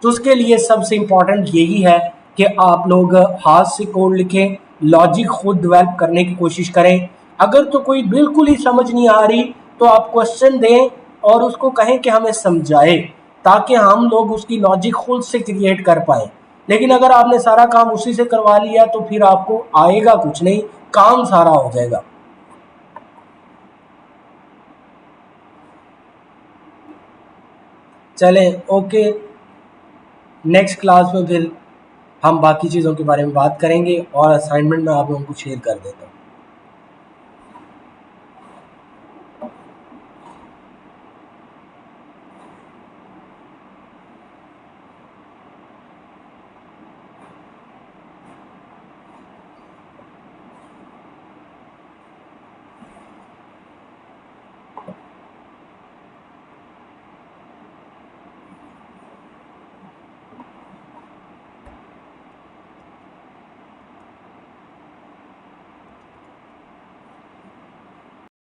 तो उसके लिए सबसे इम्पॉर्टेंट यही है कि आप लोग हाथ से कोड लिखें, लॉजिक खुद डेवलप करने की कोशिश करें। अगर तो कोई बिल्कुल ही समझ नहीं आ रही तो आप क्वेश्चन दें और उसको कहें कि हमें समझाए, ताकि हम लोग उसकी लॉजिक खुद से क्रिएट कर पाए। लेकिन अगर आपने सारा काम उसी से करवा लिया तो फिर आपको आएगा कुछ नहीं, काम सारा हो जाएगा। चलें, ओके, नेक्स्ट क्लास में फिर हम बाकी चीज़ों के बारे में बात करेंगे और असाइनमेंट मैं आप लोगों को शेयर कर देता हूँ।